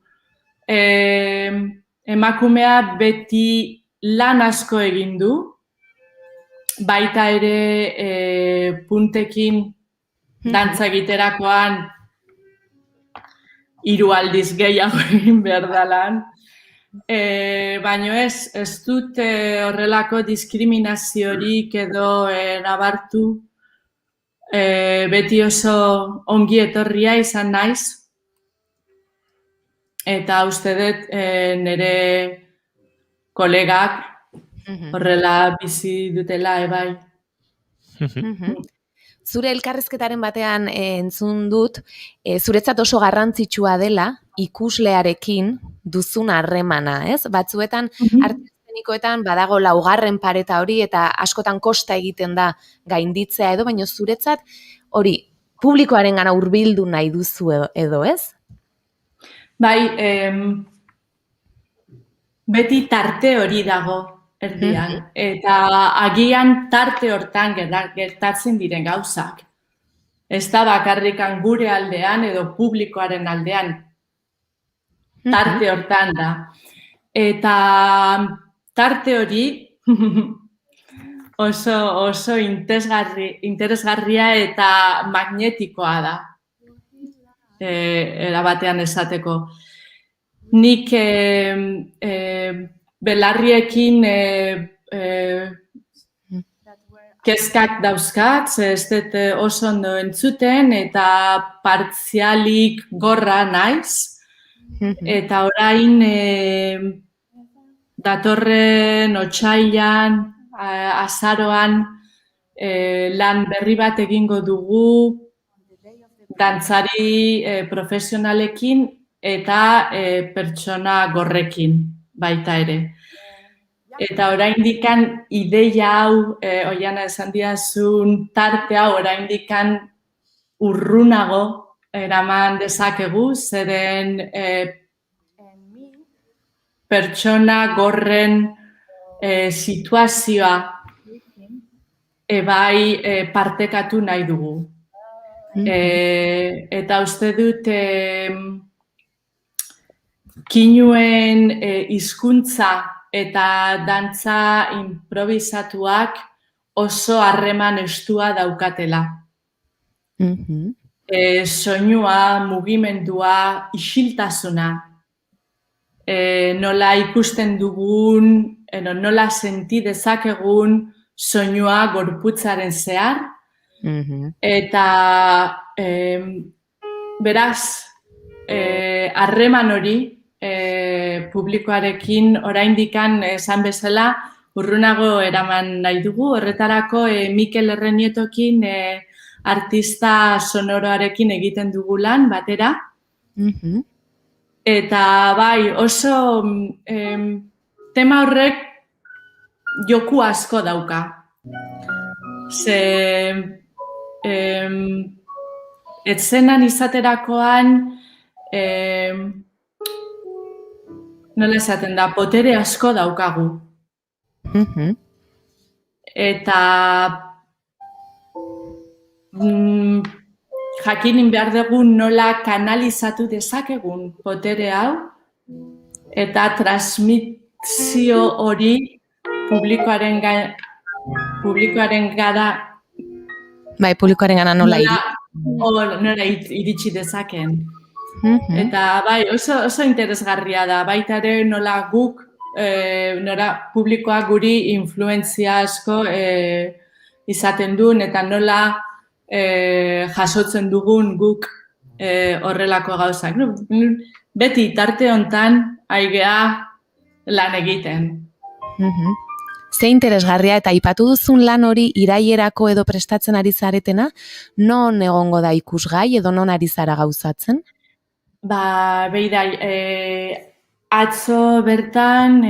Emakumea beti lan asko egin du, baita ere puntekin dantza egiterakoan 3 aldiz gehiago egin behar da lan. Baina ez dut horrelako diskriminaziorik edo nabartu, beti oso ongi etorria izan naiz, eta uste dut nire kolegak horrela bizi dutela ebai. Zure elkarrizketaren batean entzun dut, zuretzat oso garrantzitsua dela ikuslearekin duzun harremana, ez? Batzuetan, arte eszenikoetan badago 4. pareta hori eta askotan kosta egiten da gainditzea edo, baina zuretzat hori publikoarengana hurbildu nahi duzu edo, ez? Bai, beti tarte hori dago erdian, eta agian tarte hortan gertatzen diren gauzak. Ez da bakarrikan gure aldean edo publikoaren aldean, tarte hortan da. Eta tarte hori oso interesgarria eta magnetikoa da, erabatean esateko. Nik belarriekin kezkak dauzkat, ez dut oso ondo entzuten eta partzialik gorra naiz. Eta orain datorren otsailean, azaroan lan berri bat egingo dugu dantzari profesionalekin eta pertsona gorrekin baita ere. Eta oraindikan ideia hau, Oiana esan didazun tarte hau oraindikan urrunago eraman dezakegu, zeren pertsona gorren situazioa ebai partekatu nahi dugu. Eta uste dut kinuen hizkuntza eta dantza improvisatuak oso harreman estua daukatela. Soinua, mugimendua, isiltasuna, nola ikusten dugun, nola senti dezakegun soinua gorputzaren zehar, eta beraz, harreman hori publikoarekin oraindikan esan bezala urrunago eraman nahi dugu. Horretarako Mikel Errenietokin artista sonoroarekin egiten dugu lan batera. Eta bai, oso tema horrek joku asko dauka. Etzenan izaterakoan nola esaten da, potere asko daukagu. Eta jakinin behar dugu nola kanalizatu dezakegun potere hau, eta transmisio hori publikoaren gara Bai, publikoaren gana nola iritsi dezaken. Eta bai, oso interesgarria da, baita ere nola guk, publikoak guri influentzia asko izaten duen, eta nola jasotzen dugun guk horrelako gauzak. Beti tarte hontan aigea lan egiten. Ze interesgarria eta aipatu duzun lan hori iraierako edo prestatzen ari zaretena, non egongo da ikusgai edo non ari zara gauzatzen? Beira, atzo bertan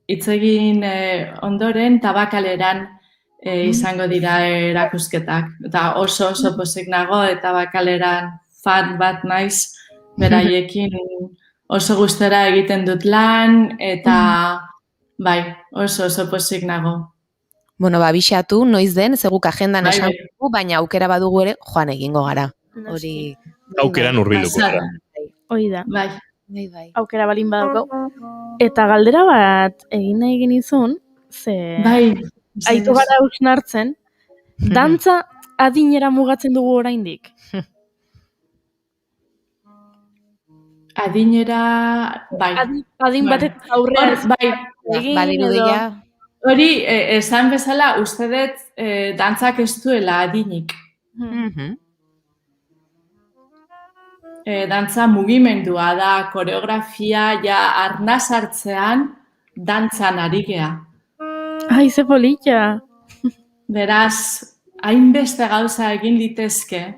hitz egin ondoren Tabakaleran izango dira erakusketak. Eta oso pozik nago eta Tabakaleran fan bat naiz beraiekin oso gustora egiten dut lan eta bai, oso pozik nago. Bueno, bixatu, noiz den, zeguk agendan esan dugu, baina aukera badugu ere joan egingo gara. Hori aukeran hurbilduko gara. Hoi da. Bai. Aukera balin badauko. Eta galdera bat egin nahi genizun, aitu gara hausnartzen, dantza adinera mugatzen dugu oraindik. Adinera, bai. Adin batek aurrera egin edo. Hori, esan bezala, uste dut dantzak ez duela adinik. Dantza mugimendua da, koreografia, arnaz hartzean, dantzan ari gea. Ai, ze polita! Beraz, hainbeste gauza egin litezke.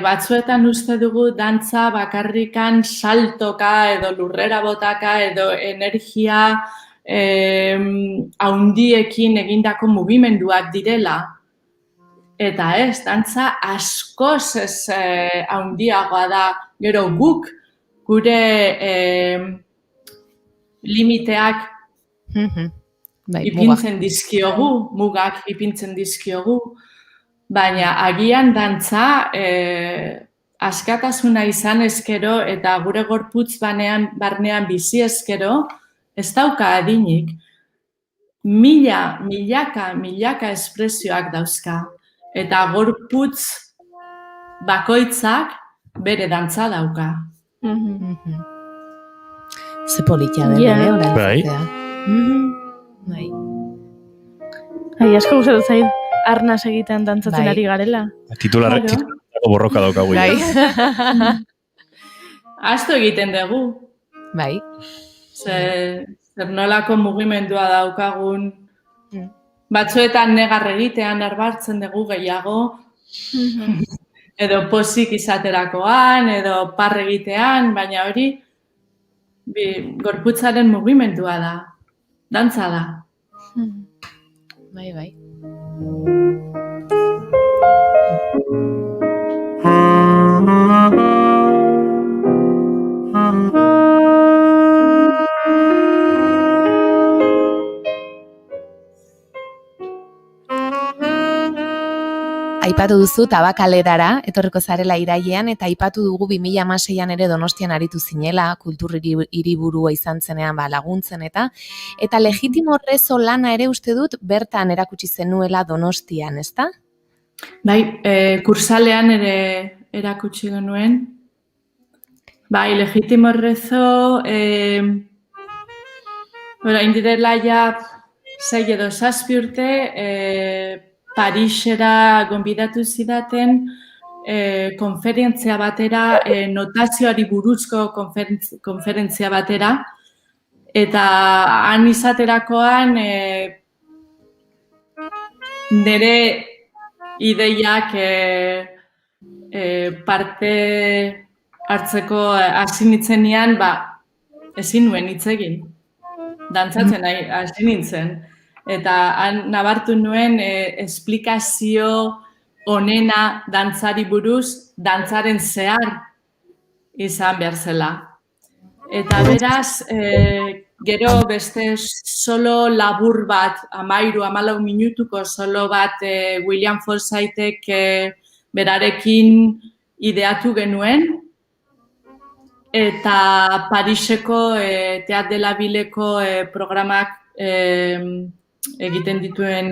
Batzuetan uste dugu dantza bakarrikan saltoka edo lurrera botaka edo energia haundiekin egindako mugimenduak direla. Eta ez, dantza askoz ez haundiagoa da, gero guk gure limiteak ipintzen dizkiogu, mugak ipintzen dizkiogu, baina agian dantza askatasuna izan ezkero eta gure gorputz barnean bizi ezkero, ez dauka adinik. Milaka espresioak dauzka. Eta gorputz bakoitzak bere dantza dauka. Ze politia den, orantzatea. Ai, asko gustatu zait, arnaz egiten dantzatzen ari garela. Titularreko borroka daukagu. Asto egiten dugu. Bai. Zer nolako mugimendua daukagun. Batzuetan negar egitean erbartzen dugu gehiago, edo pozik izaterakoan, edo par egitean, baina hori gorputzaren mugimendua da, dantza da. Bai. aipatu duzu Tabakalerara, etorriko zarela irailean, eta aipatu dugu 2016an ere Donostian aritu zinela, kultur hiriburua izan zenean laguntzen eta Legitimo Rezo lana ere uste dut bertan erakutsi zenuela Donostian, ezta? Bai, kursalean ere erakutsi genuen. Bai, Legitimo Rezo, indirela ja 6 edo 7 urte, Parisera gonbidatu zidaten konferentzia batera, notazioari buruzko konferentzia batera, eta han izaterakoan nire ideiak parte hartzeko hasi nintzenean, ezin nuen hitz egin. Dantzatzen hasi nintzen. Eta han nabartu nuen esplikazio onena dantzari buruz, dantzaren zehar izan behar zela. Eta beraz, gero beste solo labur bat, 13-14 minutuko solo bat William Forsythek berarekin ideatu genuen, eta Pariseko Teat de la Villeko programak egiten dituen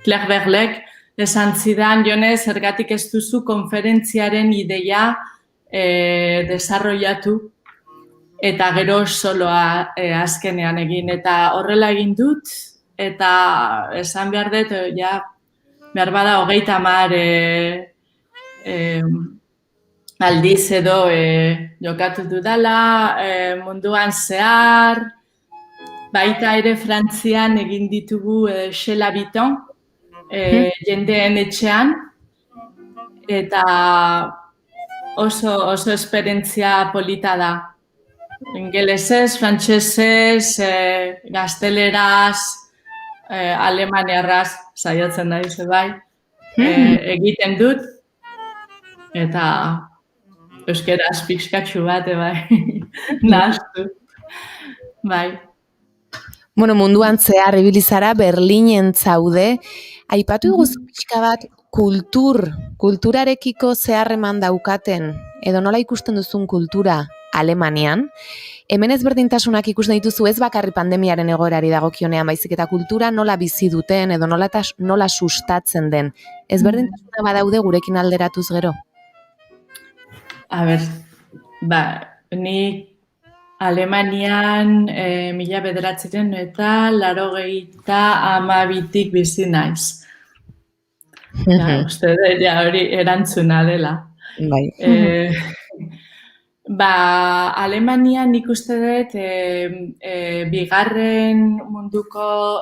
Claire Berlek esan zidan, Jone, zergatik ez duzu konferentziaren ideia desarrollatu eta gero soloa azkenean egin. Eta horrela egin dut, eta esan behar dut, behar bada 30 aldiz edo jokatu dudala, munduan zehar, baita ere Frantzian egin ditugu Chez l'Habitant, jendeen etxean, eta oso esperientzia polita da. Ingelesez, frantsesez, gazteleraz, alemaniarraz, saiatzen da bai, egiten dut, eta euskeraz pixkatxu bat, bai, nahaztu, bai. Bueno, munduan zehar ibili zara, Berlinen zaude, aipatu guzu pixka bat kulturarekiko zeharreman daukaten, edo nola ikusten duzun kultura Alemanian, hemen ezberdintasunak ikusten dituzu ez bakarri pandemiaren egoerari dagokionean, baizik eta kultura nola bizi duten, edo nola sustatzen den. Ezberdintasuna badaude gurekin alderatuz gero? A ber, ni Alemanian 1900 eta 1982 bizi naiz. Uste dut, hori erantzuna dela. Alemanian nik uste dut bigarren munduko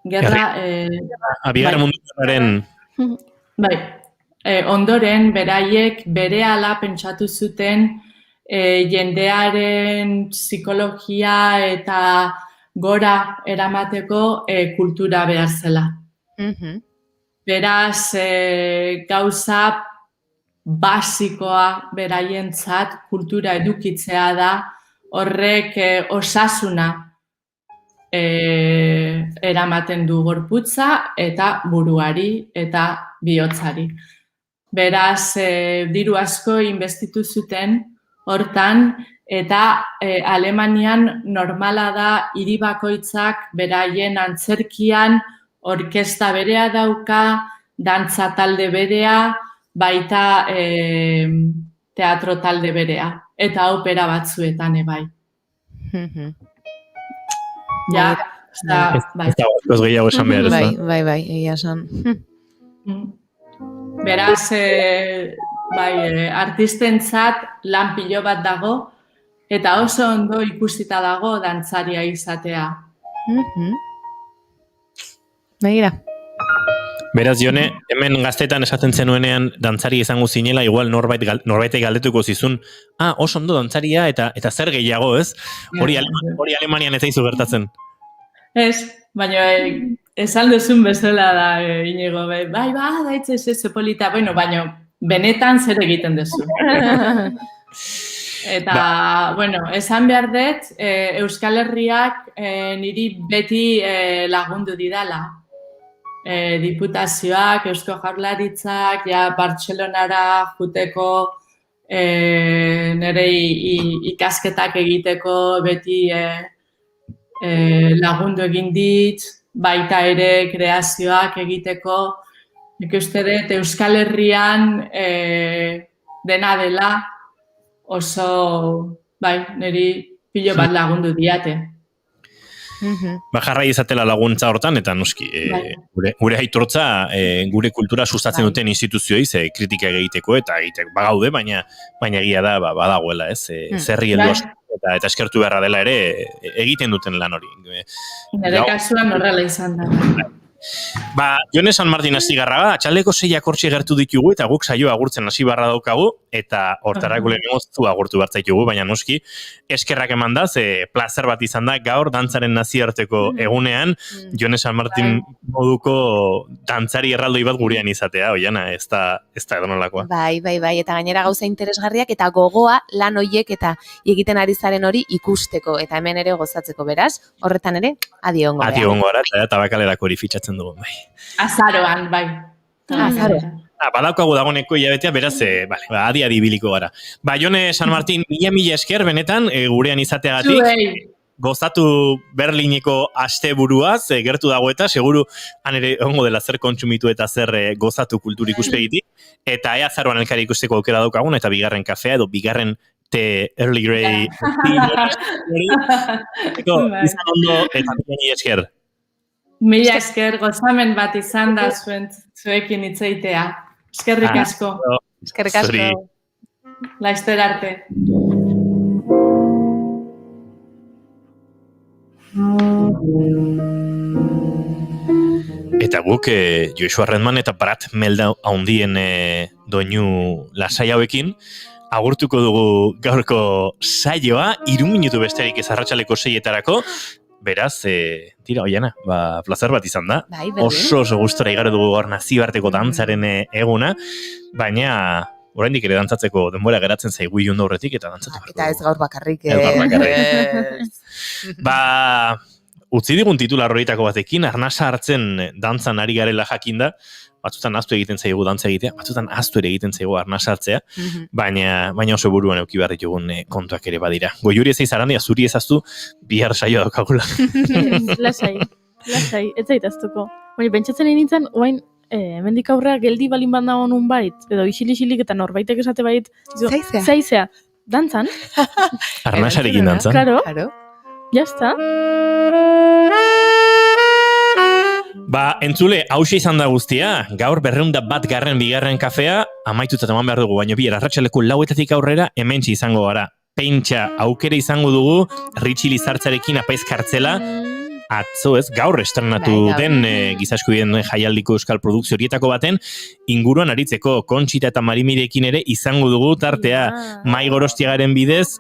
gerra... Bigarren munduaren... Bai, ondoren beraiek berehala pentsatu zuten jendearen psikologia eta gora eramateko kultura behar zela. Beraz, gauza basikoa beraientzat kultura edukitzea da, horrek osasuna eramaten du gorputza eta buruari eta bihotzari. Beraz, diru asko inbestitu zuten hortan, eta Alemanian normala da hiri bakoitzak beraien antzerkian orkesta berea dauka, dantza talde berea, baita teatro talde berea, eta opera batzuetan ebai. Ja, bai. Ez gehiago esan behar, ez da? Bai, egia esan. Beraz, artistentzat lan pilo bat dago, eta oso ondo ikusita dago dantzaria izatea. Begira. Beraz, Jone, hemen gaztetan esaten zenuenean dantzari izango zinela, igual norbaitek galdetuko zizun, oso ondo dantzaria eta zer gehiago, ez? Hori Alemanian ez zaizu gertatzen. Ez, baina esan duzun bezala da, Inigo, daitz ez polita, baina benetan zer egiten duzu. Eta, bueno, esan behar dut, Euskal Herriak niri beti lagundu didala. Diputazioak, Eusko Jaurlaritzak, Bartzelonara juteko, nire ikasketak egiteko beti lagundu egin dit, baita ere kreazioak egiteko. Nik uste dut Euskal Herrian dena dela oso, niri pilo bat lagundu diate. Jarrai izatela laguntza hortan, eta noski, gure aitortza, gure kultura sustatzen duten instituzioei, kritika egiteko eta bagaude, baina egia da, badagoela, zerri heldu eta eskertu beharra dela ere egiten duten lan hori. Nire kasuan horrela izan da. Jone San Martin hasigarra, atxaldeko 6 hortxe gertu ditugu, eta guk saioa agurtzen hasi barra daukagu, eta hortarako lehenengo zu agurtu bartzaitugu, baina noski, eskerrak eman da, plazer bat izan da, gaur dantzaren nazioarteko egunean, Jone San Martin moduko dantzari erraldoi bat gurean izatea, oiana, ez da edonolakoa. Bai, eta gainera gauza interesgarriak, eta gogoa lan hoiek eta egiten ari zaren hori ikusteko, eta hemen ere gozatzeko, beraz, horretan ere, adiongo gara. Adiongo gara, eta tabakalerako hori fitxatzen dugu, bai. Azaroan, bai. Azaroan. Badaukagu dagoeneko hilabetea, beraz, adi biliko gara. Jone San Martin, mila esker, benetan, gurean izateagatik. Gozatu Berlineko asteburuaz, gertu dago eta, seguru, han ere ongo dela zer kontsumitu eta zer gozatu kultur ikuspegitik. Eta azaroan elkari ikusteko aukera daukagun, eta bigarren kafea edo bigarren early grey. Izan ondo, eta mila esker. Mila esker, gozamen bat izan da zuekin itzeitea. Eskerrik asko. Eskerrik asko. Laizter arte. Eta guk Joshua Redman eta Brad Meldau handien doinu lasai hauekin agurtuko dugu gaurko saioa, 3 minutu besterik ez arratsaleko 6etarako. Beraz, tira, oiana, plazer bat izan da. Oso gustora igaro dugu gaur nazioarteko dantzaren eguna, baina oraindik ere dantzatzeko denbora geratzen zaigu ilundu aurretik eta dantzatu. Eta ez gaur bakarrik. Utzi digun titular horietako batekin, arnasa hartzen dantzan ari garela jakinda, batzutan ahaztu egiten zaigu dantza egitea, batzutan ahaztu ere egiten zaigu arnasa hartzea, baina oso buruan euki behar ditugun kontuak ere badira. Goiuri ez eizarandia, zuri ezaztu, bihar saioa daukagula. Lasai, ez zaitaztuko. Bentsatzen nintzen, oain, hemendik aurrea geldi balin bat nago nun bait, edo isilik eta norbaitek esate bait, zaizea, dantzan. Arnasarekin dantzan. Claro, ya está. Entzule, hauxe izan da guztia, gaur 201 bigarren kafea, amaituta eman behar dugu, baina bihar arratsaleko 4:00 aurrera hementsi izango gara. Pentsa, aukera izango dugu, Ritxi Lizartzarekin apaiz kartzela, atzo ez, gaur estrenatu den gizaskubideen jaialdiko euskal produkzio horietako baten, inguruan aritzeko Kontxita eta Marimirekin ere izango dugu tartea Mai Gorostiagaren bidez,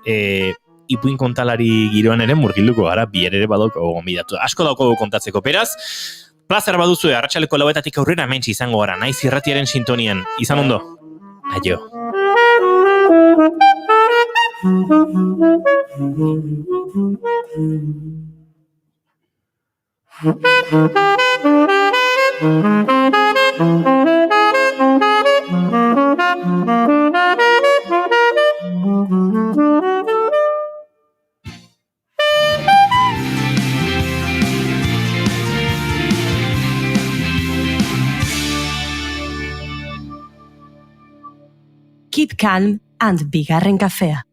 ipuin kontalari giroan ere murgilduko gara, bihar ere badaukago gonbidatu. Asko daukago kontatzeko, beraz, plazer baduzue, arratsaleko 4:00 aurrera hementsi izango gara, naiz irratiaren sintonian. Izan ondo. Aio. Keep calm and bigarren kafea.